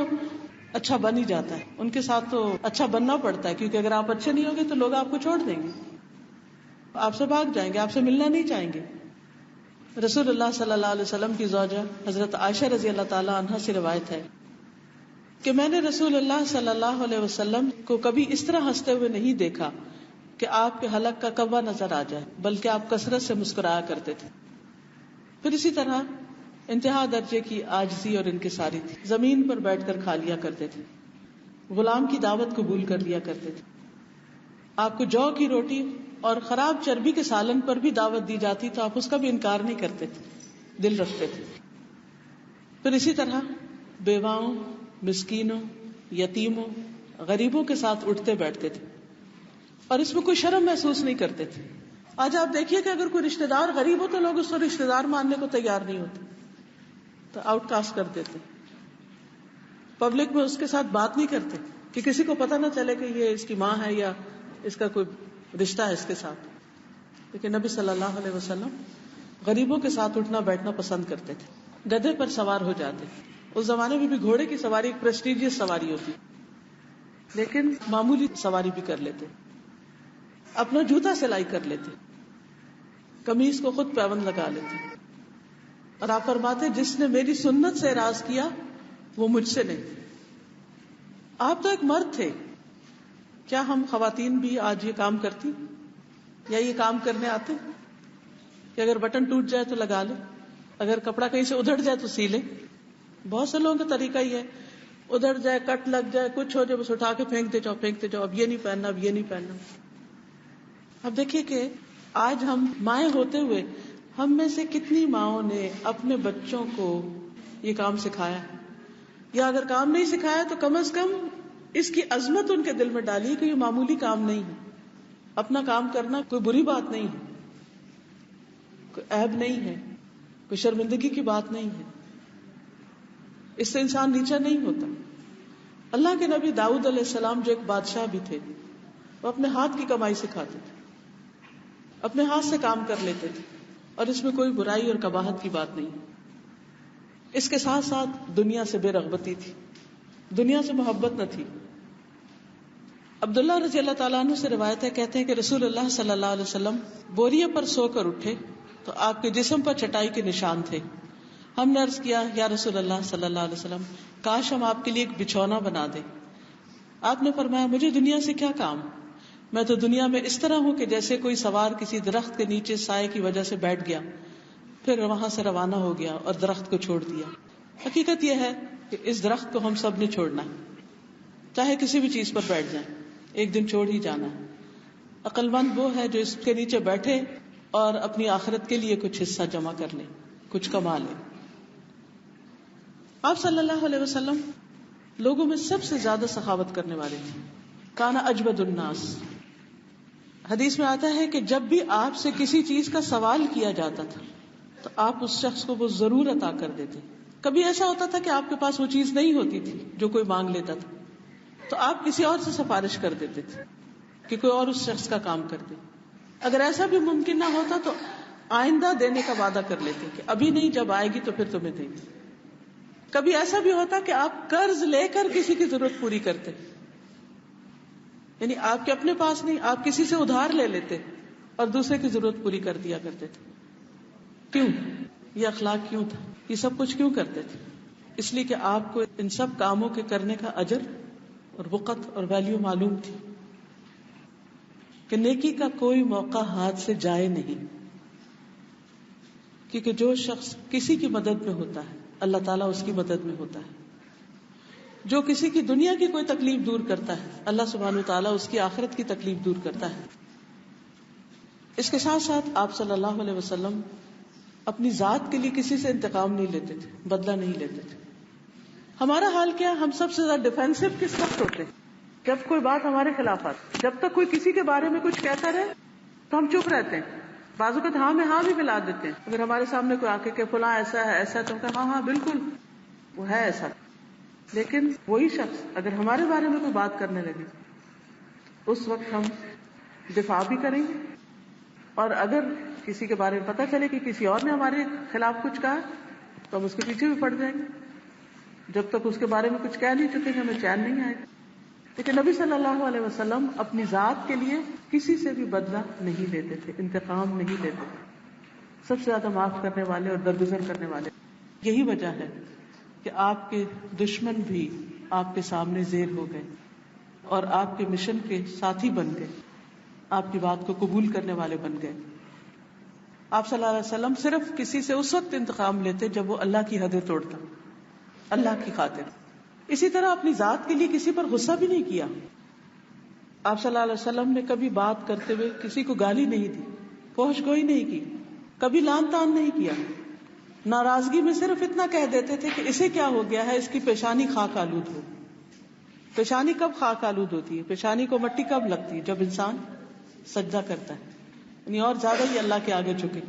اچھا بن ہی جاتا ہے، ان کے ساتھ تو اچھا بننا پڑتا ہے، کیونکہ اگر آپ اچھے نہیں ہوگے تو لوگ آپ کو چھوڑ دیں گے، آپ سے بھاگ جائیں گے، آپ سے ملنا نہیں چاہیں گے. رسول اللہ صلی اللہ علیہ وسلم کی زوجہ حضرت عائشہ رضی اللہ تعالی عنہا سے روایت ہے کہ میں نے رسول اللہ صلی اللہ علیہ وسلم کو کبھی اس طرح ہنستے ہوئے نہیں دیکھا کہ آپ کے حلق کا کوا نظر آ جائے، بلکہ آپ کثرت سے مسکرایا کرتے تھے. پھر اسی طرح انتہا درجے کی عاجزی اور انکساری تھی. زمین پر بیٹھ کر کھا لیا کرتے تھے، غلام کی دعوت قبول کر لیا کرتے تھے. آپ کو جو کی روٹی اور خراب چربی کے سالن پر بھی دعوت دی جاتی تو آپ اس کا بھی انکار نہیں کرتے تھے، دل رکھتے تھے. پھر اسی طرح بیواؤں، مسکینوں، یتیموں، غریبوں کے ساتھ اٹھتے بیٹھتے تھے اور اس میں کوئی شرم محسوس نہیں کرتے تھے. آج آپ دیکھیے کہ اگر کوئی رشتہ دار غریب ہو تو لوگ اس کو رشتہ دار ماننے کو تیار نہیں ہوتے، تو آؤٹ کاسٹ کر دیتے، پبلک میں اس کے ساتھ بات نہیں کرتے کہ کسی کو پتہ نہ چلے کہ یہ اس کی ماں ہے یا اس کا کوئی رشتہ ہے اس کے ساتھ. لیکن نبی صلی اللہ علیہ وسلم غریبوں کے ساتھ اٹھنا بیٹھنا پسند کرتے تھے. گدھے پر سوار ہو جاتے. اس زمانے میں بھی گھوڑے کی سواری ایک پریسٹیجیس سواری ہوتی، لیکن معمولی سواری بھی کر لیتے. اپنا جوتا سلائی کر لیتے، قمیص کو خود پیوند لگا لیتے. اور آپ فرماتے جس نے میری سنت سے اعراض کیا وہ مجھ سے نہیں. آپ تو ایک مرد تھے، کیا ہم خواتین بھی آج یہ کام کرتی یا یہ کام کرنے آتے کہ اگر بٹن ٹوٹ جائے تو لگا لے, اگر کپڑا کہیں سے ادھڑ جائے تو سی لے؟ بہت سے لوگوں کا طریقہ ہی ہے, ادھر جائے, کٹ لگ جائے, کچھ ہو جائے, بس اٹھا کے پھینکتے جاؤ, اب یہ نہیں پہننا, اب یہ نہیں پہننا. اب دیکھیے کہ آج ہم مائیں ہوتے ہوئے ہم میں سے کتنی ماؤں نے اپنے بچوں کو یہ کام سکھایا, یا اگر کام نہیں سکھایا تو کم از کم اس کی عظمت ان کے دل میں ڈالی کہ یہ معمولی کام نہیں ہے, اپنا کام کرنا کوئی بری بات نہیں ہے, کوئی عیب نہیں ہے, کوئی شرمندگی کی بات نہیں ہے, اس سے انسان نیچا نہیں ہوتا. اللہ کے نبی داؤد علیہ السلام جو ایک بادشاہ بھی تھے, وہ اپنے ہاتھ کی کمائی سکھاتے تھے, اپنے ہاتھ سے کام کر لیتے تھے, اور اس میں کوئی برائی اور قباحت کی بات نہیں. اس کے ساتھ ساتھ دنیا سے بے رغبتی تھی, دنیا سے محبت نہ تھی. عبداللہ رضی اللہ تعالیٰ عنہ سے روایت ہے, کہتے ہیں کہ رسول اللہ صلی اللہ علیہ وسلم بوریے پر سو کر اٹھے تو آپ کے جسم پر چٹائی کے نشان تھے. ہم نے عرض کیا, یا رسول اللہ صلی اللہ علیہ وسلم, کاش ہم آپ کے لیے ایک بچھونا بنا دیں. آپ نے فرمایا, مجھے دنیا سے کیا کام, میں تو دنیا میں اس طرح ہوں کہ جیسے کوئی سوار کسی درخت کے نیچے سائے کی وجہ سے بیٹھ گیا, پھر وہاں سے روانہ ہو گیا اور درخت کو چھوڑ دیا. حقیقت یہ ہے کہ اس درخت کو ہم سب نے چھوڑنا ہے, چاہے کسی بھی چیز پر بیٹھ جائیں, ایک دن چھوڑ ہی جانا ہے. عقل مند وہ ہے جو اس کے نیچے بیٹھے اور اپنی آخرت کے لیے کچھ حصہ جمع کر لے, کچھ کما لے. آپ صلی اللہ علیہ وسلم لوگوں میں سب سے زیادہ سخاوت کرنے والے تھے. کانا اجود الناس. حدیث میں آتا ہے کہ جب بھی آپ سے کسی چیز کا سوال کیا جاتا تھا تو آپ اس شخص کو وہ ضرور عطا کر دیتے. کبھی ایسا ہوتا تھا کہ آپ کے پاس وہ چیز نہیں ہوتی تھی جو کوئی مانگ لیتا تھا, تو آپ کسی اور سے سفارش کر دیتے تھے کہ کوئی اور اس شخص کا کام کر دے. اگر ایسا بھی ممکن نہ ہوتا تو آئندہ دینے کا وعدہ کر لیتے کہ ابھی نہیں, جب آئے گی تو پھر تمہیں دیں گے. کبھی ایسا بھی ہوتا کہ آپ قرض لے کر کسی کی ضرورت پوری کرتے, یعنی آپ کے اپنے پاس نہیں, آپ کسی سے ادھار لے لیتے اور دوسرے کی ضرورت پوری کر دیا کرتے تھے. کیوں؟ یہ اخلاق کیوں تھا؟ یہ سب کچھ کیوں کرتے تھے؟ اس لیے کہ آپ کو ان سب کاموں کے کرنے کا اجر اور وقت اور ویلیو معلوم تھی کہ نیکی کا کوئی موقع ہاتھ سے جائے نہیں, کیونکہ جو شخص کسی کی مدد میں ہوتا ہے اللہ تعالیٰ اس کی مدد میں ہوتا ہے. جو کسی کی دنیا کی کوئی تکلیف دور کرتا ہے اللہ سبحانہ و تعالیٰ اس کی آخرت کی تکلیف دور کرتا ہے. اس کے ساتھ ساتھ آپ صلی اللہ علیہ وسلم اپنی ذات کے لیے کسی سے انتقام نہیں لیتے تھے, بدلہ نہیں لیتے تھے. ہمارا حال کیا, ہم سب سے زیادہ ڈیفینسو کس وقت ہوتے ہیں؟ جب کوئی بات ہمارے خلاف آتی. جب تک کوئی کسی کے بارے میں کچھ کہتا رہے تو ہم چپ رہتے ہیں, بعض اوقات ہاں میں ہاں بھی ملا دیتے ہیں. اگر ہمارے سامنے کوئی آ کے کہ فلاں ایسا ہے ایسا ہے, تو ہم کہتے ہیں ہاں بالکل وہ ہے ایسا. لیکن وہی شخص اگر ہمارے بارے میں کوئی بات کرنے لگے اس وقت ہم دفاع بھی کریں گے, اور اگر کسی کے بارے میں پتہ چلے کہ کسی اور نے ہمارے خلاف کچھ کہا تو ہم اس کے پیچھے بھی پڑ جائیں گے. جب تک اس کے بارے میں کچھ کہہ نہیں چکے ہمیں چین نہیں آئے گا. لیکن نبی صلی اللہ علیہ وسلم اپنی ذات کے لیے کسی سے بھی بدلہ نہیں لیتے تھے, انتقام نہیں لیتے تھے. سب سے زیادہ معاف کرنے والے اور درگزر کرنے والے. یہی وجہ ہے کہ آپ کے دشمن بھی آپ کے سامنے زیر ہو گئے اور آپ کے مشن کے ساتھی بن گئے, آپ کی بات کو قبول کرنے والے بن گئے. آپ صلی اللہ علیہ وسلم صرف کسی سے اس وقت انتقام لیتے جب وہ اللہ کی حدیں توڑتا, اللہ کی خاطر. اسی طرح اپنی ذات کے لیے کسی پر غصہ بھی نہیں کیا. آپ صلی اللہ علیہ وسلم نے کبھی بات کرتے ہوئے کسی کو گالی نہیں دی, فحش گوئی نہیں کی, کبھی لان تان نہیں کیا. ناراضگی میں صرف اتنا کہہ دیتے تھے کہ اسے کیا ہو گیا ہے, اس کی پیشانی خاک آلود ہو. پیشانی کب خاک آلود ہوتی ہے؟ پیشانی کو مٹی کب لگتی ہے؟ جب انسان سجدہ کرتا ہے, یعنی اور زیادہ ہی اللہ کے آگے جھکے.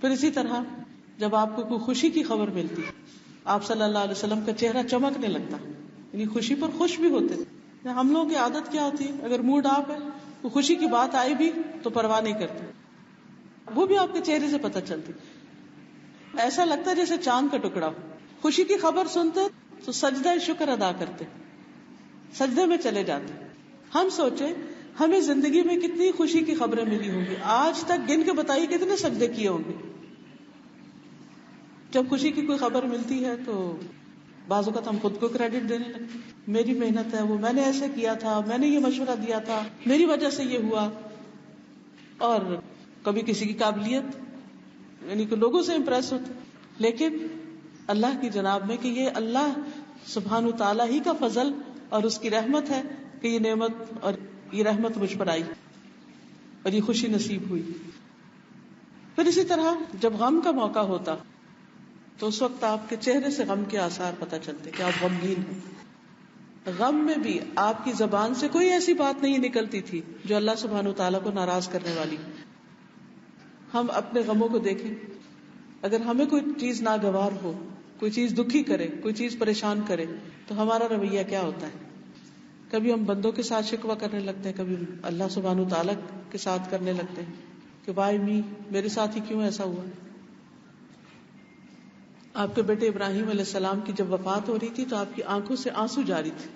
پھر اسی طرح جب آپ کو کوئی خوشی کی خبر ملتی آپ صلی اللہ علیہ وسلم کا چہرہ چمکنے لگتا, یعنی خوشی پر خوش بھی ہوتے. ہم لوگوں کی عادت کیا ہوتی ہے, اگر موڈ آف ہے تو خوشی کی بات آئی بھی تو پرواہ نہیں کرتے, وہ بھی آپ کے چہرے سے پتہ چلتی. ایسا لگتا ہے جیسے چاند کا ٹکڑا ہو. خوشی کی خبر سنتے تو سجدہ شکر ادا کرتے, سجدے میں چلے جاتے. ہم سوچے ہمیں زندگی میں کتنی خوشی کی خبریں ملی ہوں گی, آج تک گن کے بتائیے کتنے سجدے کیے ہوں گے. جب خوشی کی کوئی خبر ملتی ہے تو بعض اوقات ہم خود کو کریڈٹ دینے لگتے ہیں، میری محنت ہے، وہ میں نے ایسے کیا تھا، میں نے یہ مشورہ دیا تھا، میری وجہ سے یہ ہوا. اور کبھی کسی کی قابلیت، یعنی کہ لوگوں سے امپریس ہوتے، لیکن اللہ کی جناب میں کہ یہ اللہ سبحانہ تعالیٰ ہی کا فضل اور اس کی رحمت ہے کہ یہ نعمت اور یہ رحمت مجھ پر آئی اور یہ خوشی نصیب ہوئی. پھر اسی طرح جب غم کا موقع ہوتا تو اس وقت آپ کے چہرے سے غم کے آثار پتہ چلتے کہ آپ غمگین ہیں. غم میں بھی آپ کی زبان سے کوئی ایسی بات نہیں نکلتی تھی جو اللہ سبحانہ تعالیٰ کو ناراض کرنے والی. ہم اپنے غموں کو دیکھیں، اگر ہمیں کوئی چیز ناگوار ہو، کوئی چیز دکھی کرے، کوئی چیز پریشان کرے تو ہمارا رویہ کیا ہوتا ہے؟ کبھی ہم بندوں کے ساتھ شکوہ کرنے لگتے ہیں، کبھی اللہ سبحانہ تعالیٰ کے ساتھ کرنے لگتے ہیں کہ وائی می، میرے ساتھ ہی کیوں ایسا ہوا. آپ کے بیٹے ابراہیم علیہ السلام کی جب وفات ہو رہی تھی تو آپ کی آنکھوں سے آنسو جاری تھے.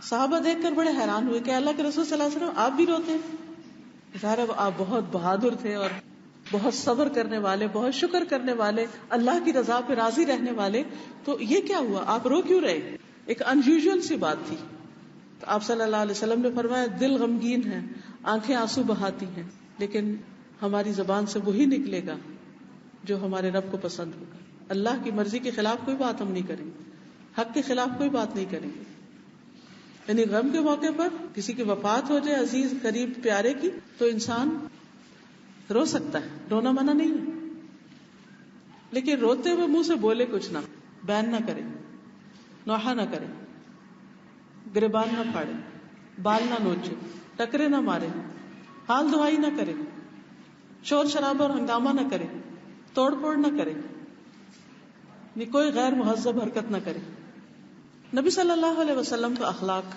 صحابہ دیکھ کر بڑے حیران ہوئے کہ اللہ کے رسول صلی اللہ علیہ وسلم آپ بھی روتے ہیں. ظاہر آپ بہت بہادر تھے اور بہت صبر کرنے والے، بہت شکر کرنے والے، اللہ کی رضا پہ راضی رہنے والے، تو یہ کیا ہوا، آپ رو کیوں رہے؟ ایک انیوژل سی بات تھی. تو آپ صلی اللہ علیہ وسلم نے فرمایا دل غمگین ہے، آنکھیں آنسو بہاتی ہیں، لیکن ہماری زبان سے وہی نکلے گا جو ہمارے رب کو پسند ہوگا. اللہ کی مرضی کے خلاف کوئی بات ہم نہیں کریں گے، حق کے خلاف کوئی بات نہیں کریں گے. یعنی غم کے موقع پر کسی کی وفات ہو جائے عزیز قریب پیارے کی تو انسان رو سکتا ہے، رونا منع نہیں ہے، لیکن روتے ہوئے منہ سے بولے کچھ نہ، بین نہ کرے، نوحہ نہ کرے، گریبان نہ پھاڑے، بال نہ نوچے، ٹکرے نہ مارے، حال دعائی نہ کرے، شور شرابہ اور ہنگامہ نہ کرے، توڑ پھوڑ نہ کرے، کوئی غیر مہذب حرکت نہ کرے. نبی صلی اللہ علیہ وسلم کا اخلاق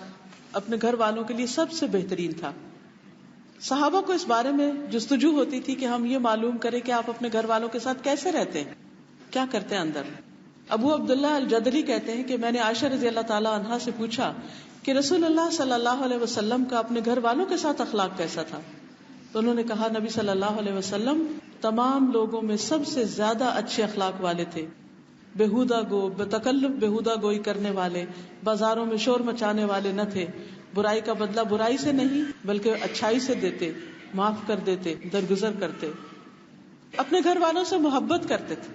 اپنے گھر والوں کے لیے سب سے بہترین تھا. صحابہ کو اس بارے میں جستجو ہوتی تھی کہ ہم یہ معلوم کریں کہ آپ اپنے گھر والوں کے ساتھ کیسے رہتے ہیں، کیا کرتے ہیں اندر. ابو عبداللہ الجدری کہتے ہیں کہ میں نے عائشہ رضی اللہ تعالی عنہا سے پوچھا کہ رسول اللہ صلی اللہ علیہ وسلم کا اپنے گھر والوں کے ساتھ اخلاق کیسا تھا. تو انہوں نے کہا نبی صلی اللہ علیہ وسلم تمام لوگوں میں سب سے زیادہ اچھے اخلاق والے تھے. بےہودہ گو، بتکلف بےہودہ گوئی کرنے والے، بازاروں میں شور مچانے والے نہ تھے. برائی کا بدلہ برائی سے نہیں بلکہ اچھائی سے دیتے، معاف کر دیتے، درگزر کرتے، اپنے گھر والوں سے محبت کرتے تھے.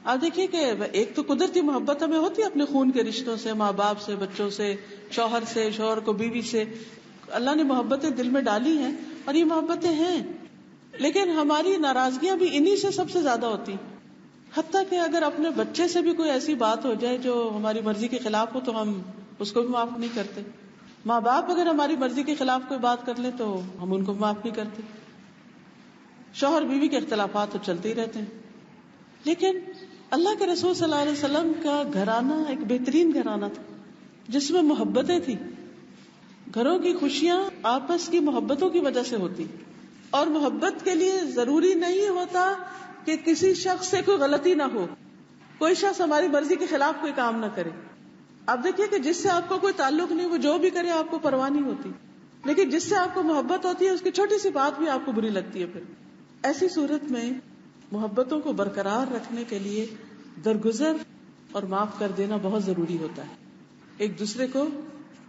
آپ دیکھیے کہ ایک تو قدرتی محبت ہمیں ہوتی ہے اپنے خون کے رشتوں سے، ماں باپ سے، بچوں سے، شوہر سے، شوہر کو بیوی سے. اللہ نے محبتیں دل میں ڈالی ہیں اور یہ محبتیں ہیں، لیکن ہماری ناراضگیاں بھی انہی سے سب سے زیادہ ہوتی. حتیٰ کہ اگر اپنے بچے سے بھی کوئی ایسی بات ہو جائے جو ہماری مرضی کے خلاف ہو تو ہم اس کو بھی معاف نہیں کرتے. ماں باپ اگر ہماری مرضی کے خلاف کوئی بات کر لیں تو ہم ان کو معاف نہیں کرتے. شوہر بیوی کے اختلافات تو چلتے ہی رہتے ہیں. لیکن اللہ کے رسول صلی اللہ علیہ وسلم کا گھرانہ ایک بہترین گھرانہ تھا جس میں محبتیں تھیں. گھروں کی خوشیاں آپس کی محبتوں کی وجہ سے ہوتی، اور محبت کے لیے ضروری نہیں ہوتا کہ کسی شخص سے کوئی غلطی نہ ہو، کوئی شخص ہماری مرضی کے خلاف کوئی کام نہ کرے. آپ دیکھیے کہ جس سے آپ کو کوئی تعلق نہیں، وہ جو بھی کرے آپ کو پرواہ نہیں ہوتی، لیکن جس سے آپ کو محبت ہوتی ہے اس کی چھوٹی سی بات بھی آپ کو بری لگتی ہے. پھر ایسی صورت میں محبتوں کو برقرار رکھنے کے لیے درگزر اور معاف کر دینا بہت ضروری ہوتا ہے. ایک دوسرے کو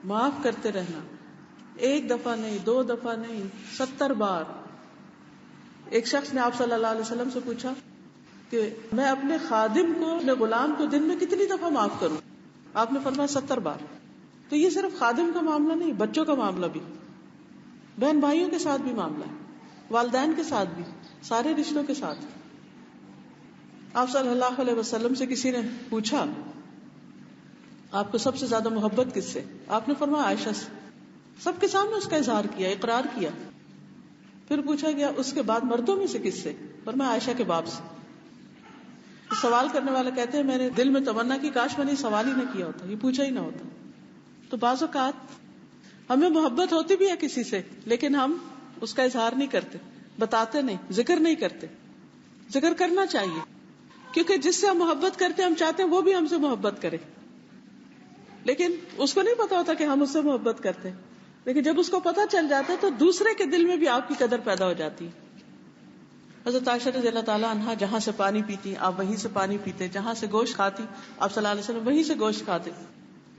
معاف کرتے رہنا، ایک دفعہ نہیں، 2 دفعہ نہیں، 70 بار. ایک شخص نے آپ صلی اللہ علیہ وسلم سے پوچھا کہ میں اپنے خادم کو، اپنے غلام کو دن میں کتنی دفعہ معاف کروں؟ آپ نے فرمایا 70 بار. تو یہ صرف خادم کا معاملہ نہیں، بچوں کا معاملہ بھی، بہن بھائیوں کے ساتھ بھی معاملہ ہے، والدین کے ساتھ بھی، سارے رشتوں کے ساتھ. آپ صلی اللہ علیہ وسلم سے کسی نے پوچھا آپ کو سب سے زیادہ محبت کس سے؟ آپ نے فرمایا عائشہ سے. سب کے سامنے اس کا اظہار کیا، اقرار کیا. پھر پوچھا گیا اس کے بعد مردوں میں سے کس سے؟ فرمایا عائشہ کے باپ سے. سوال کرنے والا کہتے ہیں میں نے دل میں تمنا کی کاش میں نے سوال ہی نہ کیا ہوتا، یہ پوچھا ہی نہ ہوتا. تو بعض اوقات ہمیں محبت ہوتی بھی ہے کسی سے لیکن ہم اس کا اظہار نہیں کرتے، بتاتے نہیں، ذکر نہیں کرتے. ذکر کرنا چاہیے کیونکہ جس سے ہم محبت کرتے ہیں ہم چاہتے ہیں وہ بھی ہم سے محبت کرے، لیکن اس کو نہیں پتا ہوتا کہ ہم اس سے محبت کرتے ہیں. لیکن جب اس کو پتا چل جاتا ہے تو دوسرے کے دل میں بھی آپ کی قدر پیدا ہو جاتی ہے. حضرت عائشہ رضی اللہ تعالیٰ عنہا جہاں سے پانی پیتی آپ وہیں سے پانی پیتے, جہاں سے گوشت کھاتی آپ صلی اللہ علیہ وسلم وہیں سے گوشت کھاتے.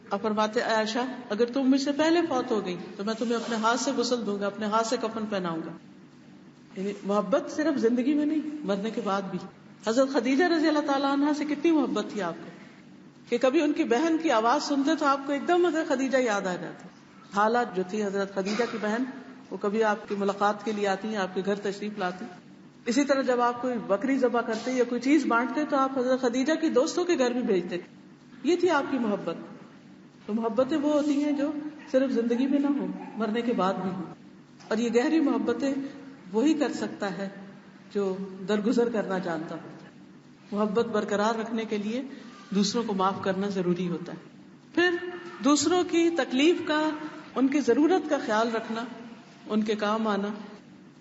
آپ فرماتے اے عائشہ اگر تم مجھ سے پہلے فوت ہو گئی تو میں تمہیں اپنے ہاتھ سے غسل دوں گا, اپنے ہاتھ سے کفن پہناؤں گا. یعنی محبت صرف زندگی میں نہیں, مرنے کے بعد بھی. حضرت خدیجہ رضی اللہ تعالیٰ عنہا سے کتنی محبت تھی آپ کو کہ کبھی ان کی بہن کی آواز سنتے تو آپ کو ایک دم حضرت خدیجہ یاد آ جاتی. حالات جو تھی حضرت خدیجہ کی بہن وہ کبھی آپ کی ملاقات کے لیے آتی ہیں, آپ کے گھر تشریف لاتی. اسی طرح جب آپ کوئی بکری ذبح کرتے یا کوئی چیز بانٹتے تو آپ حضرت خدیجہ کی دوستوں کے گھر بھی بھیجتے. یہ تھی آپ کی محبت. تو محبتیں وہ ہوتی ہیں جو صرف زندگی میں نہ ہو, مرنے کے بعد بھی ہو. اور یہ گہری محبتیں وہی کر سکتا ہے جو درگزر کرنا جانتا ہو. محبت برقرار رکھنے کے لیے دوسروں کو معاف کرنا ضروری ہوتا ہے. پھر دوسروں کی تکلیف کا, ان کی ضرورت کا خیال رکھنا, ان کے کام آنا.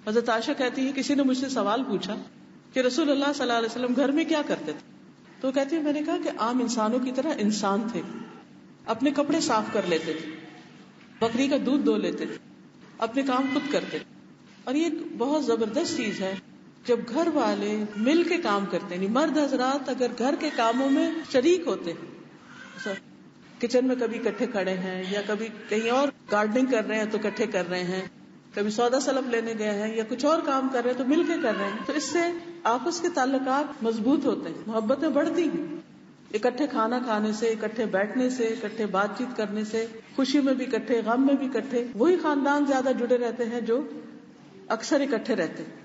حضرت عائشہ کہتی ہے کسی نے مجھ سے سوال پوچھا کہ رسول اللہ صلی اللہ علیہ وسلم گھر میں کیا کرتے تھے, تو کہتی ہے میں نے کہا کہ عام انسانوں کی طرح انسان تھے, اپنے کپڑے صاف کر لیتے تھے, بکری کا دودھ دو لیتے تھے, اپنے کام خود کرتے. اور یہ ایک بہت زبردست چیز ہے جب گھر والے مل کے کام کرتے ہیں. مرد حضرات اگر گھر کے کاموں میں شریک ہوتے ہیں, کچن میں کبھی اکٹھے کھڑے ہیں یا کبھی کہیں اور گارڈننگ کر رہے ہیں تو اکٹھے کر رہے ہیں, کبھی سودا سلف لینے گئے ہیں یا کچھ اور کام کر رہے ہیں تو مل کے کر رہے ہیں, تو اس سے آپس کے تعلقات مضبوط ہوتے ہیں, محبتیں بڑھتی ہیں. اکٹھے کھانا کھانے سے, اکٹھے بیٹھنے سے, اکٹھے بات چیت کرنے سے, خوشی میں بھی اکٹھے, غم میں بھی اکٹھے. وہی خاندان زیادہ جڑے رہتے ہیں جو اکثر اکٹھے رہتے ہیں.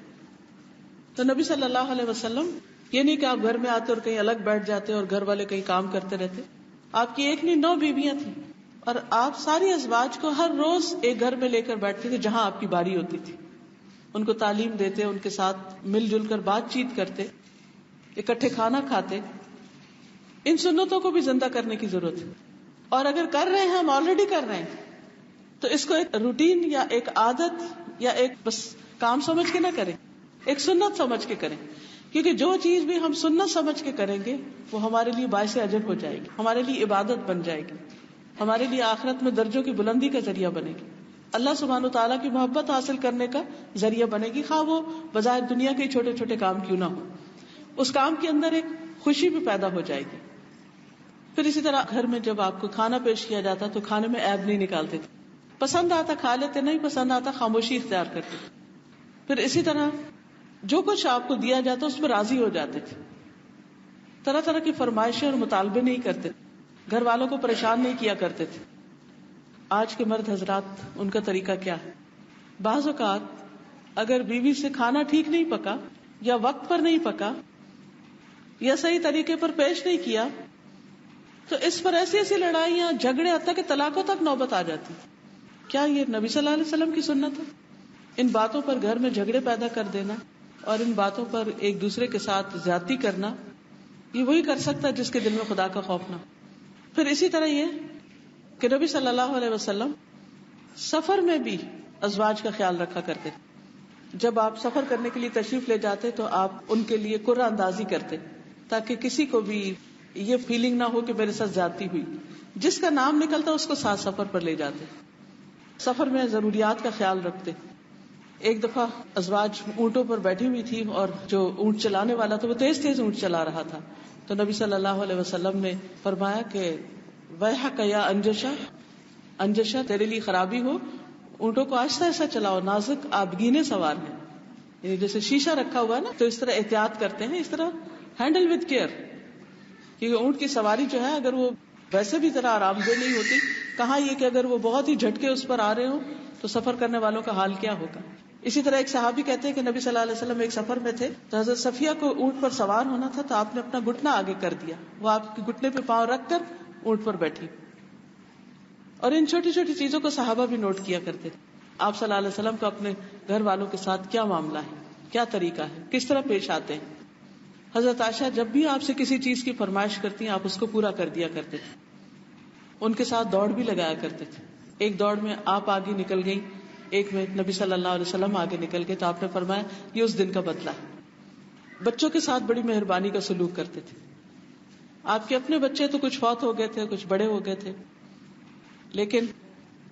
تو نبی صلی اللہ علیہ وسلم یہ نہیں کہ آپ گھر میں آتے اور کہیں الگ بیٹھ جاتے اور گھر والے کہیں کام کرتے رہتے. آپ کی ایک نہیں 9 بیویاں تھیں اور آپ ساری ازواج کو ہر روز ایک گھر میں لے کر بیٹھتے تھے جہاں آپ کی باری ہوتی تھی. ان کو تعلیم دیتے, ان کے ساتھ مل جل کر بات چیت کرتے, اکٹھے کھانا کھاتے. ان سنتوں کو بھی زندہ کرنے کی ضرورت ہے. اور اگر کر رہے ہیں, ہم آلریڈی کر رہے ہیں, تو اس کو ایک روٹین یا ایک عادت یا ایک بس کام سمجھ کے نہ کریں, ایک سنت سمجھ کے کریں. کیونکہ جو چیز بھی ہم سنت سمجھ کے کریں گے وہ ہمارے لیے باعث اجر ہو جائے گی, ہمارے لیے عبادت بن جائے گی, ہمارے لیے آخرت میں درجوں کی بلندی کا ذریعہ بنے گی, اللہ سبحانہ و تعالیٰ کی محبت حاصل کرنے کا ذریعہ بنے گی, خواہ وہ بظاہر دنیا کے چھوٹے چھوٹے کام کیوں نہ ہو. اس کام کے اندر ایک خوشی بھی پیدا ہو جائے گی. پھر اسی طرح گھر میں جب آپ کو کھانا پیش کیا جاتا تو کھانے میں عیب نہیں نکالتے تھے, پسند آتا کھا لیتے, نہیں پسند آتا خاموشی اختیار کرتے. پھر اسی طرح جو کچھ آپ کو دیا جاتا اس میں راضی ہو جاتے تھے, طرح طرح کی فرمائشیں اور مطالبے نہیں کرتے, گھر والوں کو پریشان نہیں کیا کرتے تھے. آج کے مرد حضرات ان کا طریقہ کیا ہے؟ بعض اوقات اگر بیوی سے کھانا ٹھیک نہیں پکا یا وقت پر نہیں پکا یا صحیح طریقے پر پیش نہیں کیا تو اس پر ایسی ایسی لڑائیاں جھگڑے حتیٰ کہ طلاقوں تک نوبت آ جاتی. کیا یہ نبی صلی اللہ علیہ وسلم کی سنت ہے؟ ان باتوں پر گھر میں جھگڑے پیدا کر دینا اور ان باتوں پر ایک دوسرے کے ساتھ زیادتی کرنا, یہ وہی کر سکتا ہے جس کے دل میں خدا کا خوف نہ. پھر اسی طرح یہ کہ نبی صلی اللہ علیہ وسلم سفر میں بھی ازواج کا خیال رکھا کرتے. جب آپ سفر کرنے کے لیے تشریف لے جاتے تو آپ ان کے لیے قرعہ اندازی کرتے تاکہ کسی کو بھی یہ فیلنگ نہ ہو کہ میرے ساتھ زیادتی ہوئی. جس کا نام نکلتا اس کو ساتھ سفر پر لے جاتے, سفر میں ضروریات کا خیال رکھتے. ایک دفعہ ازواج اونٹوں پر بیٹھی ہوئی تھی اور جو اونٹ چلانے والا تھا وہ تیز تیز اونٹ چلا رہا تھا, تو نبی صلی اللہ علیہ وسلم نے فرمایا کہ ویحک یا انجشا, انجشا تیرے لیے خرابی ہو, اونٹوں کو آہستہ آہستہ چلاؤ, نازک آبگینے سوار ہیں. یعنی جیسے شیشہ رکھا ہوا ہے نا تو اس طرح احتیاط کرتے ہیں, اس طرح ہینڈل وتھ کیئر. کیونکہ اونٹ کی سواری جو ہے اگر وہ ویسے بھی ذرا آرام دہ نہیں ہوتی, کہاں یہ کہ اگر وہ بہت ہی جھٹکے اس پر آ رہے ہوں تو سفر کرنے والوں کا حال کیا ہوگا. اسی طرح ایک صحابی کہتے ہیں کہ نبی صلی اللہ علیہ وسلم ایک سفر میں تھے تو حضرت صفیہ کو اونٹ پر سوار ہونا تھا تو آپ نے اپنا گھٹنا آگے کر دیا, وہ آپ کے گھٹنے پہ پاؤں رکھ کر اونٹ پر بیٹھی. اور ان چھوٹی چھوٹی چیزوں کو صحابہ بھی نوٹ کیا کرتے. آپ صلی اللہ علیہ وسلم کا اپنے گھر والوں کے ساتھ کیا معاملہ ہے, کیا طریقہ ہے, کس طرح پیش آتے ہیں. حضرت عائشہ جب بھی آپ سے کسی چیز کی فرمائش کرتی ہیں آپ اس کو پورا کر دیا کرتے تھے. ان کے ساتھ دوڑ بھی لگایا کرتے تھے. ایک دوڑ میں آپ آگے نکل گئی, ایک میں نبی صلی اللہ علیہ وسلم آگے نکل گئے, تو آپ نے فرمایا یہ اس دن کا بدلہ ہے. بچوں کے ساتھ بڑی مہربانی کا سلوک کرتے تھے. آپ کے اپنے بچے تو کچھ فوت ہو گئے تھے, کچھ بڑے ہو گئے تھے, لیکن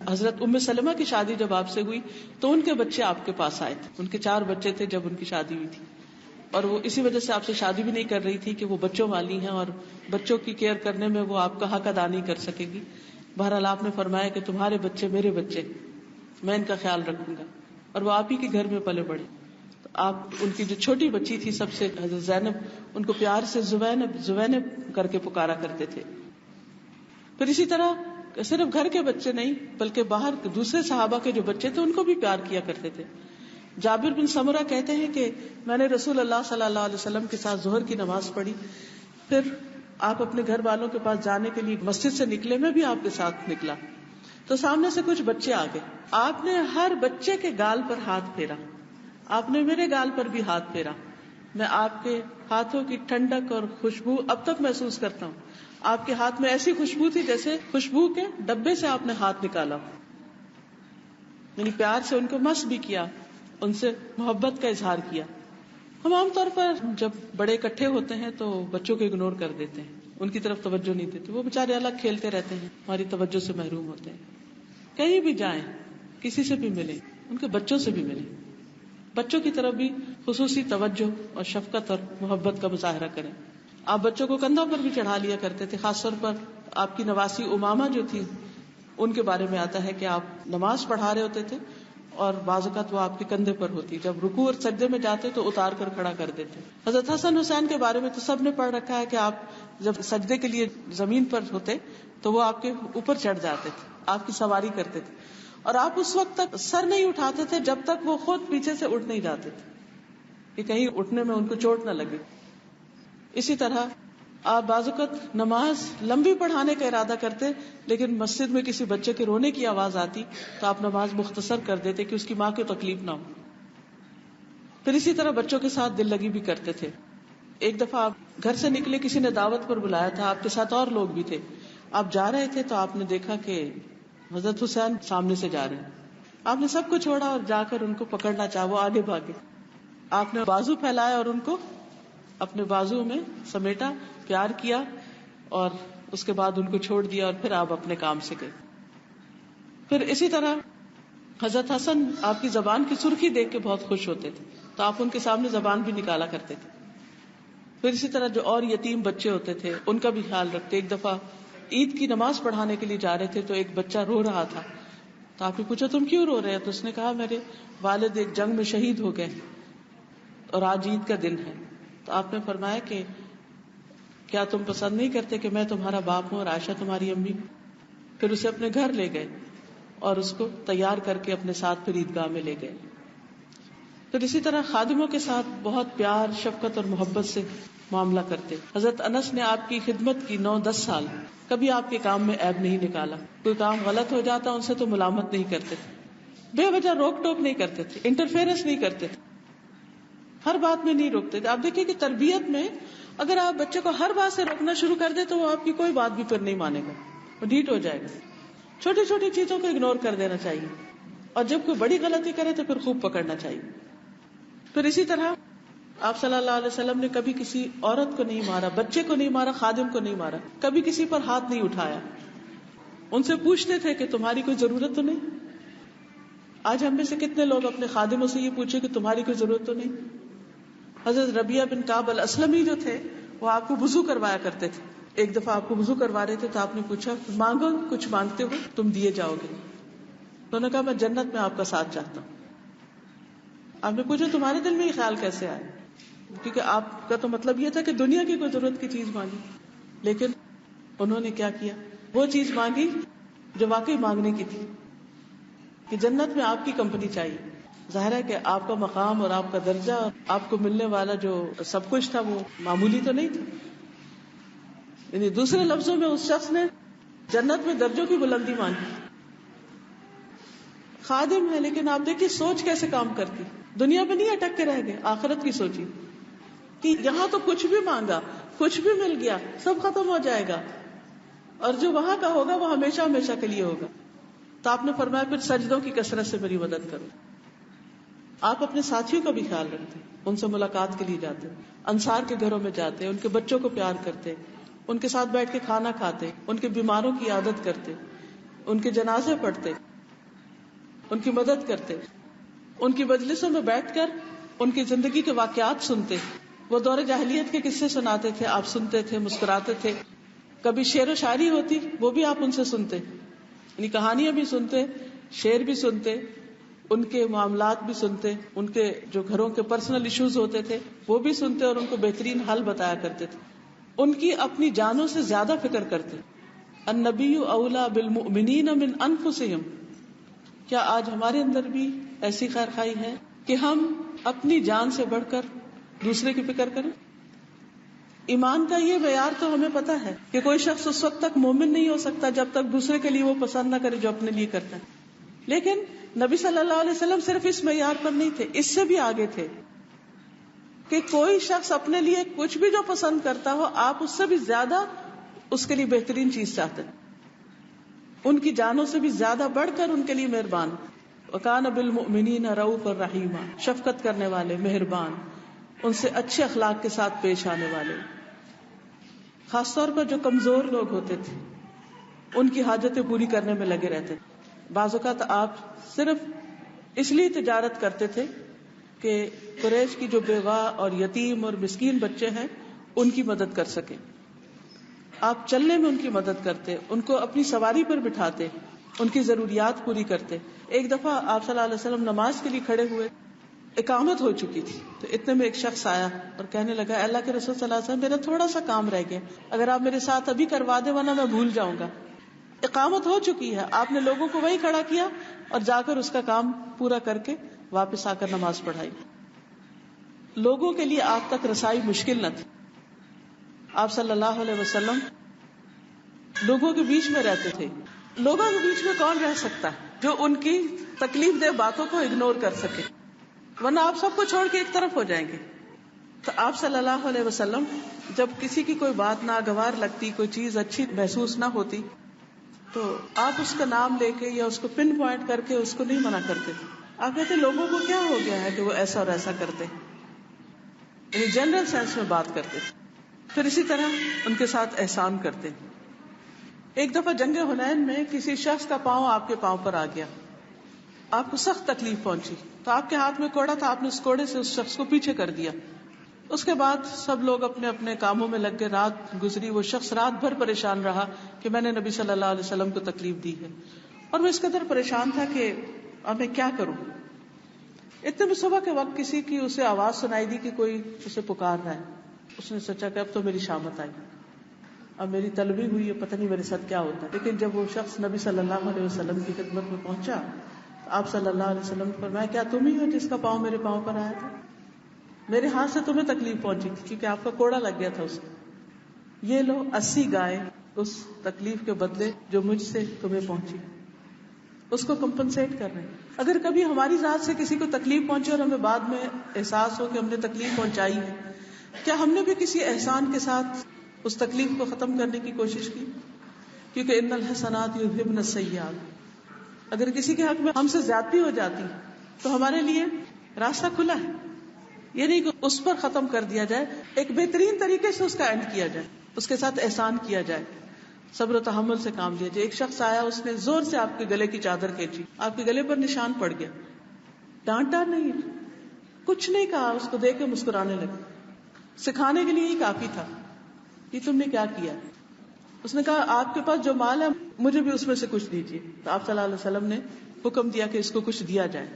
حضرت ام سلمہ کی شادی جب آپ سے ہوئی تو ان کے بچے آپ کے پاس آئے تھے. ان کے 4 بچے تھے جب ان کی شادی ہوئی تھی. اور وہ اسی وجہ سے آپ سے شادی بھی نہیں کر رہی تھی کہ وہ بچوں والی ہیں اور بچوں کی کیئر کرنے میں وہ آپ کا حق ادا نہیں کر سکے گی. بہرحال آپ نے فرمایا کہ تمہارے بچے میرے بچے, میں ان کا خیال رکھوں گا, اور وہ آپ ہی کے گھر میں پلے بڑے. تو آپ ان کی جو چھوٹی بچی تھی سب سے حضرت زینب, ان کو پیار سے زوینب زوینب کر کے پکارا کرتے تھے. پھر اسی طرح صرف گھر کے بچے نہیں بلکہ باہر دوسرے صحابہ کے جو بچے تھے ان کو بھی پیار کیا کرتے تھے. جابر بن سمرہ کہتے ہیں کہ میں نے رسول اللہ صلی اللہ علیہ وسلم کے ساتھ ظہر کی نماز پڑھی, پھر آپ اپنے گھر والوں کے پاس جانے کے لیے مسجد سے نکلے, میں بھی آپ کے ساتھ نکلا تو سامنے سے کچھ بچے آ گئے. آپ نے ہر بچے کے گال پر ہاتھ پھیرا, آپ نے میرے گال پر بھی ہاتھ پھیرا. میں آپ کے ہاتھوں کی ٹھنڈک اور خوشبو اب تک محسوس کرتا ہوں. آپ کے ہاتھ میں ایسی خوشبو تھی جیسے خوشبو کے ڈبے سے آپ نے ہاتھ نکالا. یعنی پیار سے ان کو مس بھی کیا, ان سے محبت کا اظہار کیا. ہم عام طور پر جب بڑے اکٹھے ہوتے ہیں تو بچوں کو اگنور کر دیتے ہیں, ان کی طرف توجہ نہیں دیتے, وہ بےچارے الگ کھیلتے رہتے ہیں, ہماری توجہ سے محروم ہوتے ہیں. کہیں بھی جائیں, کسی سے بھی ملیں, ان کے بچوں سے بھی ملیں, بچوں کی طرف بھی خصوصی توجہ اور شفقت اور محبت کا مظاہرہ کریں. آپ بچوں کو کندھوں پر بھی چڑھا لیا کرتے تھے, خاص طور پر آپ کی نواسی امامہ جو تھی ان کے بارے میں آتا ہے کہ آپ نماز پڑھا رہے ہوتے تھے اور بعض اوقات وہ آپ کے کندھے پر ہوتی, جب رکوع اور سجدے میں جاتے تو اتار کر کھڑا کر دیتے. حضرت حسن حسین کے بارے میں تو سب نے پڑھ رکھا ہے کہ آپ جب سجدے کے لیے زمین پر ہوتے تو وہ آپ کے اوپر چڑھ جاتے تھے, آپ کی سواری کرتے تھے, اور آپ اس وقت تک سر نہیں اٹھاتے تھے جب تک وہ خود پیچھے سے اٹھ نہیں جاتے تھے کہ کہیں اٹھنے میں ان کو چوٹ نہ لگے. اسی طرح آپ بعض اوقات نماز لمبی پڑھانے کا ارادہ کرتے, لیکن مسجد میں کسی بچے کے رونے کی آواز آتی تو آپ نماز مختصر کر دیتے کہ اس کی ماں کو تکلیف نہ ہو. پھر اسی طرح بچوں کے ساتھ دل لگی بھی کرتے تھے. ایک دفعہ آپ گھر سے نکلے, کسی نے دعوت پر بلایا تھا, آپ کے ساتھ اور لوگ بھی تھے, آپ جا رہے تھے تو آپ نے دیکھا کہ حضرت حسین سامنے سے جا رہے ہیں. آپ نے سب کو چھوڑا اور جا کر ان کو پکڑنا چاہا, وہ آگے بھاگے. آپ نے بازو پھیلایا اور ان کو اپنے بازو میں سمیٹا, پیار کیا, اور اس کے بعد ان کو چھوڑ دیا اور پھر آپ اپنے کام سے گئے. پھر اسی طرح حضرت حسن آپ کی زبان کی سرخی دیکھ کے بہت خوش ہوتے تھے تو آپ ان کے سامنے زبان بھی نکالا کرتے تھے. پھر اسی طرح جو اور یتیم بچے ہوتے تھے ان کا بھی خیال رکھتے. ایک دفعہ عید کی نماز پڑھانے کے لیے جا رہے تھے تو ایک بچہ رو رہا تھا, تو آپ نے پوچھا تم کیوں رو رہے ہیں؟ تو اس نے کہا میرے والد ایک جنگ میں شہید ہو گئے اور آج عید کا دن ہے. تو آپ نے فرمایا کہ کیا تم پسند نہیں کرتے کہ میں تمہارا باپ ہوں اور عائشہ تمہاری امی ہوں؟ پھر اسے اپنے گھر لے گئے اور اس کو تیار کر کے اپنے ساتھ پھر عیدگاہ میں لے گئے. پھر اسی طرح خادموں کے ساتھ بہت پیار, شفقت اور محبت سے معاملہ کرتے. حضرت انس نے آپ کی خدمت کی 9-10 سال, کبھی آپ کے کام میں عیب نہیں نکالا. کوئی کام غلط ہو جاتا ان سے تو ملامت نہیں کرتے تھے, بے وجہ روک ٹوک نہیں کرتے تھے, انٹرفیئرنس نہیں کرتے تھے, ہر بات میں نہیں روکتے تھے. آپ دیکھیں کہ تربیت میں اگر آپ بچے کو ہر بات سے روکنا شروع کر دیں تو وہ آپ کی کوئی بات بھی پھر نہیں مانے گا, وہ ڈھیٹ ہو جائے گا. چھوٹی چھوٹی چیزوں کو اگنور کر دینا چاہیے, اور جب کوئی بڑی غلطی کرے تو پھر خوب پکڑنا چاہیے. پھر اسی طرح آپ صلی اللہ علیہ وسلم نے کبھی کسی عورت کو نہیں مارا, بچے کو نہیں مارا, خادم کو نہیں مارا, کبھی کسی پر ہاتھ نہیں اٹھایا. ان سے پوچھتے تھے کہ تمہاری کوئی ضرورت تو نہیں. آج ہم میں سے کتنے لوگ اپنے خادموں سے یہ پوچھے کہ تمہاری کوئی ضرورت تو نہیں. حضرت ربیعہ بن کعب الاسلمی جو تھے وہ آپ کو وضو کروایا کرتے تھے. ایک دفعہ آپ کو وضو کروا رہے تھے تو آپ نے پوچھا مانگو, کچھ مانگتے ہو تم دیے جاؤ گے. تو انہوں نے کہا میں جنت میں آپ کا ساتھ چاہتا ہوں. آپ نے پوچھا تمہارے دل میں یہ خیال کیسے آیا؟ کیونکہ آپ کا تو مطلب یہ تھا کہ دنیا کی کوئی ضرورت کی چیز مانگی, لیکن انہوں نے کیا کیا, وہ چیز مانگی جو واقعی مانگنے کی تھی, کہ جنت میں آپ کی کمپنی چاہیے. ظاہر ہے کہ آپ کا مقام اور آپ کا درجہ اور آپ کو ملنے والا جو سب کچھ تھا وہ معمولی تو نہیں تھا. یعنی دوسرے لفظوں میں اس شخص نے جنت میں درجوں کی بلندی مانگی. خادم ہے لیکن آپ دیکھیے سوچ کیسے کام کرتی, دنیا میں نہیں اٹک کے رہ گئے, آخرت کی سوچی کہ یہاں تو کچھ بھی مانگا, کچھ بھی مل گیا, سب ختم ہو جائے گا, اور جو وہاں کا ہوگا وہ ہمیشہ ہمیشہ کے لیے ہوگا. تو آپ نے فرمایا پھر سجدوں کی کثرت سے میری مدد کرو. آپ اپنے ساتھیوں کا بھی خیال رکھتے, ان سے ملاقات کے لیے جاتے, انصار کے گھروں میں جاتے, ان کے بچوں کو پیار کرتے, ان کے ساتھ بیٹھ کے کھانا کھاتے, ان کے بیماروں کی عیادت کرتے, ان کے جنازے پڑھتے, ان کی مدد کرتے, ان کی مجلسوں میں بیٹھ کر ان کی زندگی کے واقعات سنتے, وہ دور جاہلیت کے قصے سناتے تھے، آپ سنتے تھے، مسکراتے تھے. کبھی شعر و شاعری ہوتی، وہ بھی آپ ان سے سنتے، یعنی کہانیاں بھی سنتے، شعر بھی سنتے، ان کے معاملات بھی سنتے، ان کے جو گھروں کے پرسنل ایشوز ہوتے تھے وہ بھی سنتے اور ان کو بہترین حل بتایا کرتے تھے. ان کی اپنی جانوں سے زیادہ فکر کرتے. النبی اولا بالمؤمنین من انفسہم. کیا آج ہمارے اندر بھی ایسی خیر خواہی ہے کہ ہم اپنی جان سے بڑھ کر دوسرے کی فکر کریں؟ ایمان کا یہ معیار تو ہمیں پتا ہے کہ کوئی شخص اس وقت تک مومن نہیں ہو سکتا جب تک دوسرے کے لیے وہ پسند نہ کرے جو اپنے لیے کرتا ہے. لیکن نبی صلی اللہ علیہ وسلم صرف اس معیار پر نہیں تھے، اس سے بھی آگے تھے کہ کوئی شخص اپنے لیے کچھ بھی جو پسند کرتا ہو، آپ اس سے بھی زیادہ اس کے لیے بہترین چیز چاہتے ہیں، ان کی جانوں سے بھی زیادہ بڑھ کر ان کے لیے مہربان. وَكَانَ بِالْمُؤْمِنِينَ رَءُوفًا رَحِيمًا. شفقت کرنے والے، مہربان، ان سے اچھے اخلاق کے ساتھ پیش آنے والے. خاص طور پر جو کمزور لوگ ہوتے تھے ان کی حاجتیں پوری کرنے میں لگے رہتے. بعض اوقات آپ صرف اس لیے تجارت کرتے تھے کہ قریش کی جو بیوہ اور یتیم اور مسکین بچے ہیں ان کی مدد کر سکیں. آپ چلنے میں ان کی مدد کرتے، ان کو اپنی سواری پر بٹھاتے، ان کی ضروریات پوری کرتے. ایک دفعہ آپ صلی اللہ علیہ وسلم نماز کے لیے کھڑے ہوئے، اقامت ہو چکی تھی، تو اتنے میں ایک شخص آیا اور کہنے لگا اے اللہ کے رسول صلی اللہ علیہ وسلم، میرا تھوڑا سا کام رہ گیا، اگر آپ میرے ساتھ ابھی کروا دیں ورنہ میں بھول جاؤں گا. اقامت ہو چکی ہے، آپ نے لوگوں کو وہیں کھڑا کیا اور جا کر اس کا کام پورا کر کے واپس آ کر نماز پڑھائی. لوگوں کے لیے آپ تک رسائی مشکل نہ تھی. آپ صلی اللہ علیہ وسلم لوگوں کے بیچ میں رہتے تھے. لوگوں کے بیچ میں کون رہ سکتا ہے جو ان کی تکلیف دہ باتوں کو اگنور کر سکے، ورنہ آپ سب کو چھوڑ کے ایک طرف ہو جائیں گے. تو آپ صلی اللہ علیہ وسلم جب کسی کی کوئی بات ناگوار لگتی، کوئی چیز اچھی محسوس نہ ہوتی، تو آپ اس کا نام لے کے یا اس کو پن پوائنٹ کر کے اس کو نہیں منع کرتے تھے. آپ کہتے لوگوں کو کیا ہو گیا ہے کہ وہ ایسا اور ایسا کرتے، یعنی جنرل سینس میں بات کرتے تھے. پھر اسی طرح ان کے ساتھ احسان کرتے. ایک دفعہ جنگ حنین میں کسی شخص کا پاؤں آپ کے پاؤں پر آ گیا، آپ کو سخت تکلیف پہنچی، تو آپ کے ہاتھ میں کوڑا تھا، آپ نے اس کوڑے سے اس شخص کو پیچھے کر دیا. اس کے بعد سب لوگ اپنے اپنے کاموں میں لگ گئے. رات گزری، وہ شخص رات بھر پریشان رہا کہ میں نے نبی صلی اللہ علیہ وسلم کو تکلیف دی ہے، اور وہ اس قدر پریشان تھا کہ اب میں کیا کروں. اتنے میں صبح کے وقت کسی کی اسے آواز سنائی دی کہ کوئی اسے پکار رہا ہے. اس نے سوچا کہ اب تو میری شامت آئی، اب میری طلبی ہوئی ہے، پتہ نہیں میرے ساتھ کیا ہوتا ہے. لیکن جب وہ شخص نبی صلی اللہ علیہ وسلم کی خدمت میں پہنچا تو آپ صلی اللہ علیہ وسلم نے فرمایا کیا تم ہی ہو جس کا پاؤں میرے پاؤں پر آیا تھا؟ میرے ہاتھ سے تمہیں تکلیف پہنچی تھی کیونکہ آپ کا کوڑا لگ گیا تھا اس میں. یہ لو 80 گائے اس تکلیف کے بدلے جو مجھ سے تمہیں پہنچی، اس کو کمپنسیٹ کر رہے ہیں. اگر کبھی ہماری ذات سے کسی کو تکلیف پہنچے اور ہمیں بعد میں احساس ہو کہ ہم نے تکلیف پہنچائی ہے، کیا ہم نے بھی کسی احسان کے ساتھ اس تکلیف کو ختم کرنے کی کوشش کی؟ کیونکہ ان الحسنات یذھبن السیئات. اگر کسی کے حق میں ہم سے زیادتی ہو جاتی تو ہمارے لیے راستہ کھلا ہے. یہ نہیں کہ اس پر ختم کر دیا جائے، ایک بہترین طریقے سے اس کا اینڈ کیا جائے، اس کے ساتھ احسان کیا جائے، صبر و تحمل سے کام لیا جائے. ایک شخص آیا، اس نے زور سے آپ کے گلے کی چادر کھینچی، آپ کے گلے پر نشان پڑ گیا، ڈانٹا نہیں، کچھ نہیں کہا، اس کو دیکھ کے مسکرانے لگے. سکھانے کے لیے ہی کافی تھا کہ تم نے کیا کیا. اس نے کہا آپ کے پاس جو مال ہے مجھے بھی اس میں سے کچھ دیجیے. تو آپ صلی اللہ علیہ وسلم نے حکم دیا کہ اس کو کچھ دیا جائے.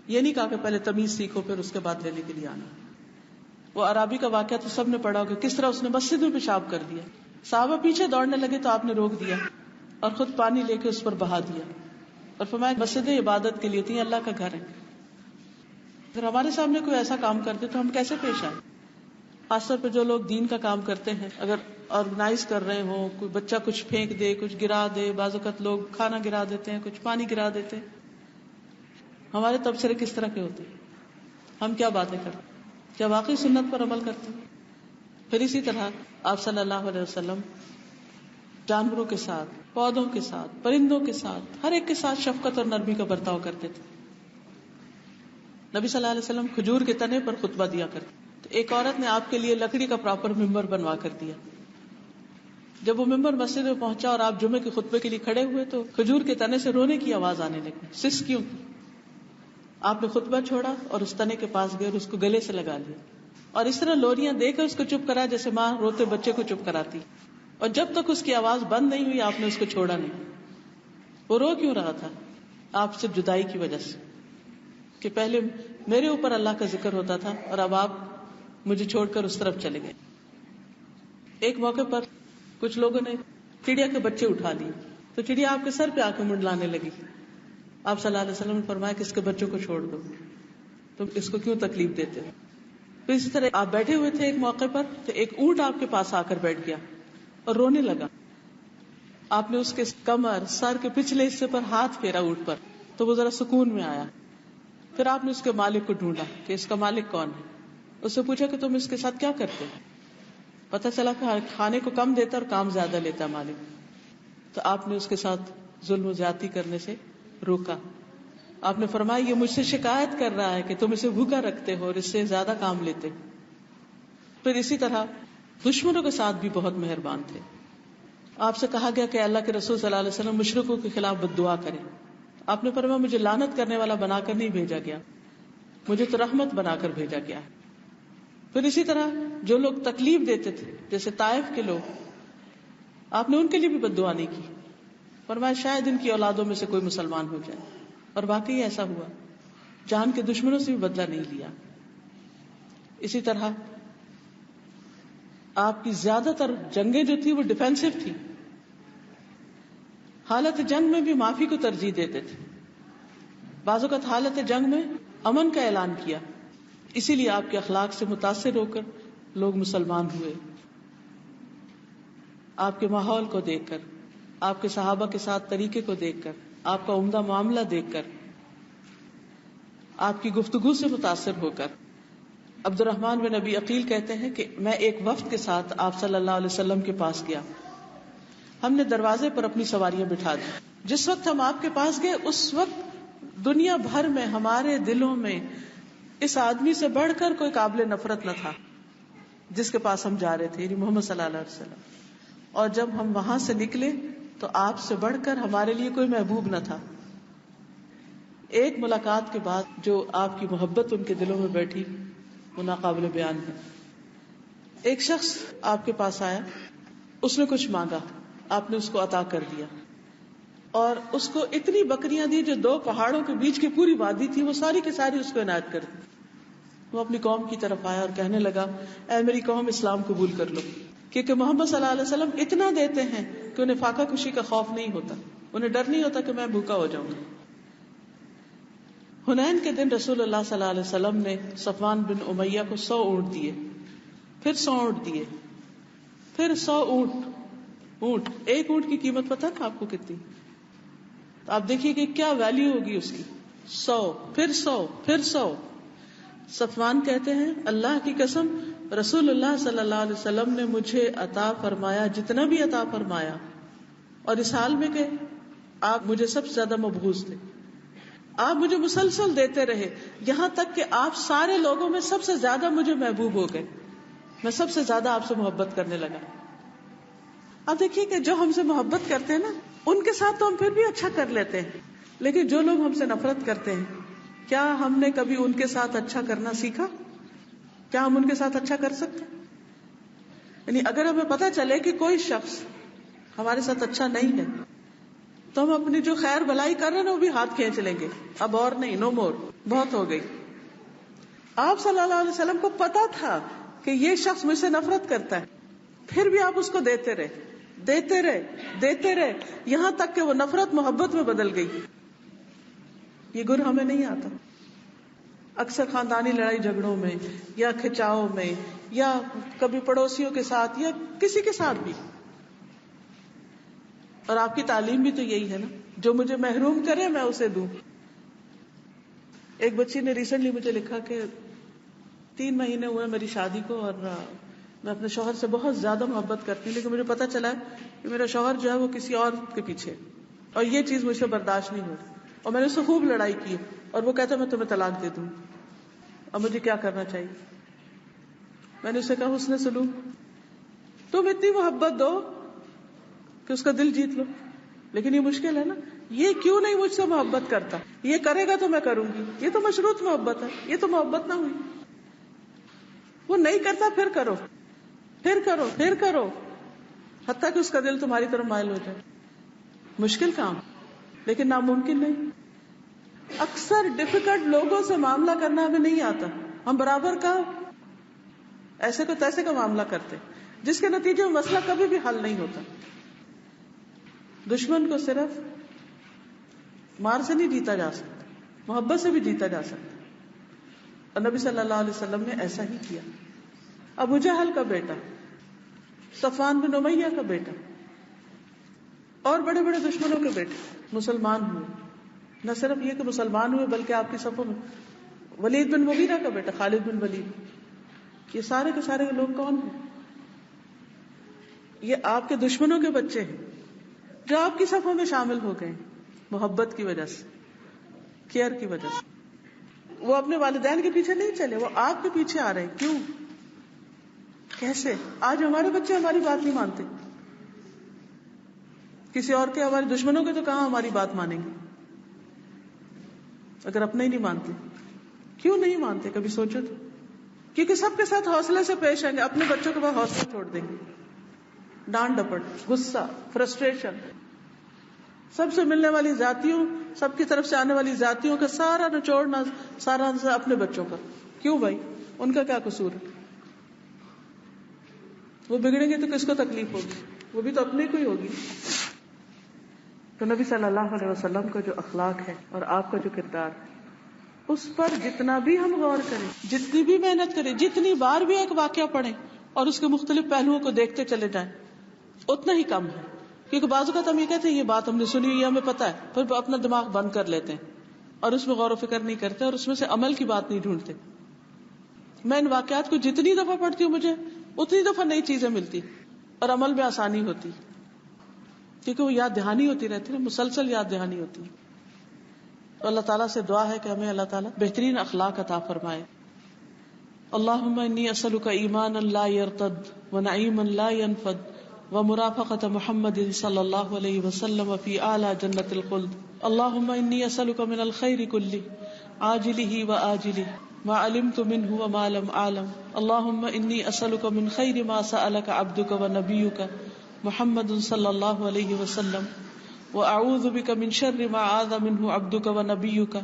یہ نہیں کہا کہ پہلے تمیز سیکھو پھر اس کے بعد لینے کے لیے آنا. وہ عرابی کا واقعہ تو سب نے پڑھا ہوگا، کس طرح اس نے مسجد میں پیشاب کر دیا. صحابہ پیچھے دوڑنے لگے تو آپ نے روک دیا اور خود پانی لے کے اس پر بہا دیا اور فرمایا مسجد عبادت کے لیے تھی، اللہ کا گھر ہے. اگر ہمارے سامنے کوئی ایسا کام کرتے تو ہم کیسے پیش آئے؟ خاص طور پہ جو لوگ دین کا کام کرتے ہیں، اگر آرگنائز کر رہے ہوں، کوئی بچہ کچھ پھینک دے، کچھ گرا دے، بعض اوقات لوگ کھانا گرا دیتے ہیں، کچھ پانی گرا دیتے ہیں، ہمارے تبصرے کس طرح کے ہوتے ہیں؟ ہم کیا باتیں کرتے ہیں؟ کیا واقعی سنت پر عمل کرتے ہیں؟ پھر اسی طرح آپ صلی اللہ علیہ وسلم جانوروں کے ساتھ، پودوں کے ساتھ، پرندوں کے ساتھ، ہر ایک کے ساتھ شفقت اور نرمی کا برتاؤ کرتے تھے. نبی صلی اللہ علیہ وسلم کھجور کے تنے پر خطبہ دیا کرتے. تو ایک عورت نے آپ کے لیے لکڑی کا پراپر ممبر بنوا کر دیا. جب وہ ممبر مسجد میں پہنچا اور آپ جمعے کے خطبے کے لیے کھڑے ہوئے تو کھجور کے تنے سے رونے کی آواز آنے لگی، سسکیوں کی. آپ نے خطبہ چھوڑا اور اس تنے کے پاس گئے اور اس کو گلے سے لگا لیا. اور اس طرح لوریاں دے کر اس کو چپ کرا جیسے ماں روتے بچے کو چپ کراتی. اور جب تک اس کی آواز بند نہیں ہوئی آپ نے اس کو چھوڑا نہیں. وہ رو کیوں رہا تھا؟ آپ سے جدائی کی وجہ سے، کہ پہلے میرے اوپر اللہ کا ذکر ہوتا تھا اور اب آپ مجھے چھوڑ کر اس طرف چلے گئے. ایک موقع پر کچھ لوگوں نے چڑیا کے بچے اٹھا لیے تو چڑیا آپ کے سر پہ آ کے منڈلانے لگی. آپ صلی اللہ علیہ وسلم نے فرمایا کہ اس کے بچوں کو چھوڑ دو، تم اس کو کیوں تکلیف دیتے ہو؟ تو اسی طرح آپ بیٹھے ہوئے تھے ایک موقع پر تو ایک اونٹ آپ کے پاس آ کر بیٹھ گیا اور رونے لگا. آپ نے اس کے کمر سر کے پچھلے حصے پر ہاتھ پھیرا اونٹ پر تو وہ ذرا سکون میں آیا. پھر آپ نے اس کے مالک کو ڈھونڈا کہ اس کا مالک کون ہے. اس سے پوچھا کہ تم اس کے ساتھ کیا کرتے ہو؟ پتہ چلا کہ کھانے کو کم دیتا اور کام زیادہ لیتا مالک. تو آپ نے اس کے ساتھ ظلم و زیادتی کرنے سے روکا. آپ نے فرمایا یہ مجھ سے شکایت کر رہا ہے کہ تم اسے بھوکا رکھتے ہو اور اس سے زیادہ کام لیتے. پھر اسی طرح دشمنوں کے ساتھ بھی بہت مہربان تھے. آپ سے کہا گیا کہ اللہ کے رسول صلی اللہ علیہ وسلم مشرکوں کے خلاف بد دعا کریں. آپ نے فرمایا مجھے لعنت کرنے والا بنا کر نہیں بھیجا گیا، مجھے تو رحمت بنا کر بھیجا گیا. پھر اسی طرح جو لوگ تکلیف دیتے تھے جیسے طائف کے لوگ، آپ نے ان کے لیے بھی بد دعا نہیں کی. فرمایا شاید ان کی اولادوں میں سے کوئی مسلمان ہو جائے. اور واقعی ایسا ہوا، جان کے دشمنوں سے بھی بدلہ نہیں لیا. اسی طرح آپ کی زیادہ تر جنگیں جو تھی وہ ڈیفینسو تھی. حالت جنگ میں بھی معافی کو ترجیح دیتے تھے. بعض اوقات حالت جنگ میں امن کا اعلان کیا. اسی لیے آپ کے اخلاق سے متاثر ہو کر لوگ مسلمان ہوئے. آپ کے ماحول کو دیکھ کر، آپ کے صحابہ کے ساتھ طریقے کو دیکھ کر، آپ کا عمدہ معاملہ دیکھ کر، آپ کی گفتگو سے متاثر ہو کر. عبد الرحمن بن ابی عقیل کہتے ہیں کہ میں ایک وفد کے ساتھ آپ صلی اللہ علیہ وسلم کے پاس گیا. ہم نے دروازے پر اپنی سواریاں بٹھا دی. جس وقت ہم آپ کے پاس گئے اس وقت دنیا بھر میں ہمارے دلوں میں اس آدمی سے بڑھ کر کوئی قابل نفرت نہ تھا جس کے پاس ہم جا رہے تھے، یعنی محمد صلی اللہ علیہ وسلم. اور جب ہم وہاں سے نکلے تو آپ سے بڑھ کر ہمارے لیے کوئی محبوب نہ تھا. ایک ملاقات کے بعد جو آپ کی محبت ان کے دلوں میں بیٹھی وہ ناقابل بیان ہے. ایک شخص آپ کے پاس آیا، اس نے کچھ مانگا، آپ نے اس کو عطا کر دیا اور اس کو اتنی بکریاں دی جو 2 پہاڑوں کے بیچ کی پوری وادی تھی وہ ساری کی ساری اس کو عنایت کر دی. وہ اپنی قوم کی طرف آیا اور کہنے لگا اے میری قوم اسلام قبول کر لو، کیونکہ محمد صلی اللہ علیہ وسلم اتنا دیتے ہیں کہ انہیں فاقہ کشی کا خوف نہیں ہوتا، انہیں ڈر نہیں ہوتا کہ میں بھوکا ہو جاؤں گا. حنین کے دن رسول اللہ صلی اللہ علیہ وسلم نے صفوان بن امیہ کو 100 اونٹ دیے، پھر 100 اونٹ دیے، پھر 100 اونٹ. ایک اونٹ کی قیمت پتہ نا آپ کو کتنی؟ تو آپ دیکھیے کہ کیا ویلیو ہوگی اس کی. 100 پھر 100 پھر 100. صفوان کہتے ہیں اللہ کی قسم رسول اللہ صلی اللہ علیہ وسلم نے مجھے عطا فرمایا جتنا بھی عطا فرمایا، اور اس حال میں کہ آپ مجھے سب سے زیادہ مبغوض تھے. آپ مجھے مسلسل دیتے رہے یہاں تک کہ آپ سارے لوگوں میں سب سے زیادہ مجھے محبوب ہو گئے، میں سب سے زیادہ آپ سے محبت کرنے لگا. اب دیکھیے کہ جو ہم سے محبت کرتے ہیں نا ان کے ساتھ تو ہم پھر بھی اچھا کر لیتے ہیں، لیکن جو لوگ ہم سے نفرت کرتے ہیں کیا ہم نے کبھی ان کے ساتھ اچھا کرنا سیکھا؟ کیا ہم ان کے ساتھ اچھا کر سکتے؟ یعنی اگر ہمیں پتہ چلے کہ کوئی شخص ہمارے ساتھ اچھا نہیں ہے تو ہم اپنی جو خیر بھلائی کر رہے ہیں وہ بھی ہاتھ کھینچ لیں گے، اب اور نہیں، نو مور، بہت ہو گئی. آپ صلی اللہ علیہ وسلم کو پتا تھا کہ یہ شخص مجھ سے نفرت کرتا ہے، پھر بھی آپ اس کو دیتے رہے دیتے رہے دیتے رہے یہاں تک کہ وہ نفرت محبت میں بدل گئی. یہ گر ہمیں نہیں آتا. اکثر خاندانی لڑائی جھگڑوں میں یا کھچاؤ میں یا کبھی پڑوسیوں کے ساتھ یا کسی کے ساتھ بھی، اور آپ کی تعلیم بھی تو یہی ہے نا، جو مجھے محروم کرے میں اسے دوں. ایک بچی نے ریسنٹلی مجھے لکھا کہ 3 مہینے ہوئے میری شادی کو اور میں اپنے شوہر سے بہت زیادہ محبت کرتی ہوں، لیکن مجھے پتا چلا کہ میرا شوہر جو ہے وہ کسی اور کے پیچھے، اور یہ چیز مجھ سے برداشت نہیں ہو رہی، اور میں نے اس سے خوب لڑائی کی اور وہ کہتا میں تمہیں طلاق دے دوں. اب مجھے کیا کرنا چاہیے؟ میں نے اسے کہا حسن سلوک، تم اتنی محبت دو کہ اس کا دل جیت لو. لیکن یہ مشکل ہے نا، یہ کیوں نہیں مجھ سے محبت کرتا، یہ کرے گا تو میں کروں گی، یہ تو مشروط محبت ہے، یہ تو محبت نہ ہوئی. وہ نہیں کرتا پھر کرو، پھر کرو، پھر کرو، حتیٰ کہ اس کا دل تمہاری طرف مائل ہو جائے. مشکل کام لیکن ناممکن نہیں. اکثر ڈیفیکلٹ لوگوں سے معاملہ کرنا ہمیں نہیں آتا. ہم برابر کا ایسے کو تیسے کا معاملہ کرتے جس کے نتیجے میں مسئلہ کبھی بھی حل نہیں ہوتا. دشمن کو صرف مار سے نہیں جیتا جا سکتا، محبت سے بھی جیتا جا سکتا. اور نبی صلی اللہ علیہ وسلم نے ایسا ہی کیا. ابو جہل کا بیٹا، صفوان بن امیہ کا بیٹا اور بڑے بڑے دشمنوں کے بیٹے مسلمان ہوئے. نہ صرف یہ کہ مسلمان ہوئے بلکہ آپ کی صفوں میں ولید بن مغیرہ کا بیٹا خالد بن ولید. یہ سارے کے سارے لوگ کون ہیں؟ یہ آپ کے دشمنوں کے بچے ہیں جو آپ کی صفوں میں شامل ہو گئے محبت کی وجہ سے، کیئر کی وجہ سے. وہ اپنے والدین کے پیچھے نہیں چلے، وہ آپ کے پیچھے آ رہے ہیں. کیوں؟ کیسے؟ آج ہمارے بچے ہماری بات نہیں مانتے. کسی اور کے، ہمارے دشمنوں کے تو کہاں ہماری بات مانیں گے اگر اپنے ہی نہیں مانتے. کیوں نہیں مانتے؟ کبھی سوچو تو. کیونکہ سب کے ساتھ حوصلے سے پیش آئیں گے، اپنے بچوں کے بعد حوصلہ چھوڑ دیں گے. ڈانٹ ڈپٹ، غصہ، فرسٹریشن، سب سے ملنے والی ذاتیوں، سب کی طرف سے آنے والی ذاتیوں کا سارا نچوڑنا، سارا اپنے بچوں کا. کیوں بھائی؟ ان کا کیا قصور ہے؟ وہ بگڑیں گے تو کس کو تکلیف ہوگی؟ وہ بھی تو اپنے کو ہی ہوگی. تو نبی صلی اللہ علیہ وسلم کا جو اخلاق ہے اور آپ کا جو کردار ہے، اس پر جتنا بھی ہم غور کریں، جتنی بھی محنت کریں، جتنی بار بھی ایک واقعہ پڑھیں اور اس کے مختلف پہلوؤں کو دیکھتے چلے جائیں، اتنا ہی کم ہے. کیونکہ بعض اوقات ہم یہ کہتے ہیں یہ بات ہم نے سنی ہوئی، ہمیں پتا ہے، پھر اپنا دماغ بند کر لیتے ہیں اور اس میں غور و فکر نہیں کرتے اور اس میں سے عمل کی بات نہیں ڈھونڈتے. میں ان واقعات کو جتنی دفعہ پڑھتی ہوں مجھے اتنی دفعہ نئی چیزیں ملتی اور عمل میں آسانی ہوتی، کیونکہ وہ یاد دہانی ہوتی رہتی ہے، مسلسل یاد دہانی ہوتی ہے. تو اللہ تعالیٰ سے دعا ہے کہ ہمیں اللہ تعالیٰ بہترین اخلاق عطا فرمائے. اللہم انی اسألک ایمانا لا یرتد ونعیما لا ینفد ومرافقة محمد صلی اللہ علیہ وسلم فی اعلی جنت الخلد. اللہم انی اسألک من الخیر کلہ عاجلہ وآجلہ ما علمت منہ وما لم اعلم. اللہم انی اسألک من خیر ما سألک عبدک ونبیک محمد صلی اللہ علیہ وسلم واعوذ بک من شر ما عاذ منہ عبدک ونبیک.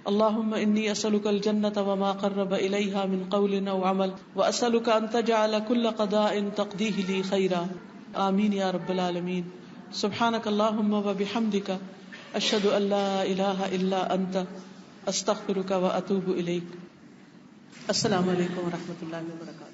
اللہم انی اسألک الجنۃ وما قرب الیہا من قول او عمل واسألک ان تجعل کل قضاء تقضیہ لی خیرا. آمین یا رب العالمین. سبحانک اللہم وبحمدک اشہد ان لا الہ الا انت استغفرک واتوب الیک. السلام علیکم ورحمۃ اللہ وبرکاتہ.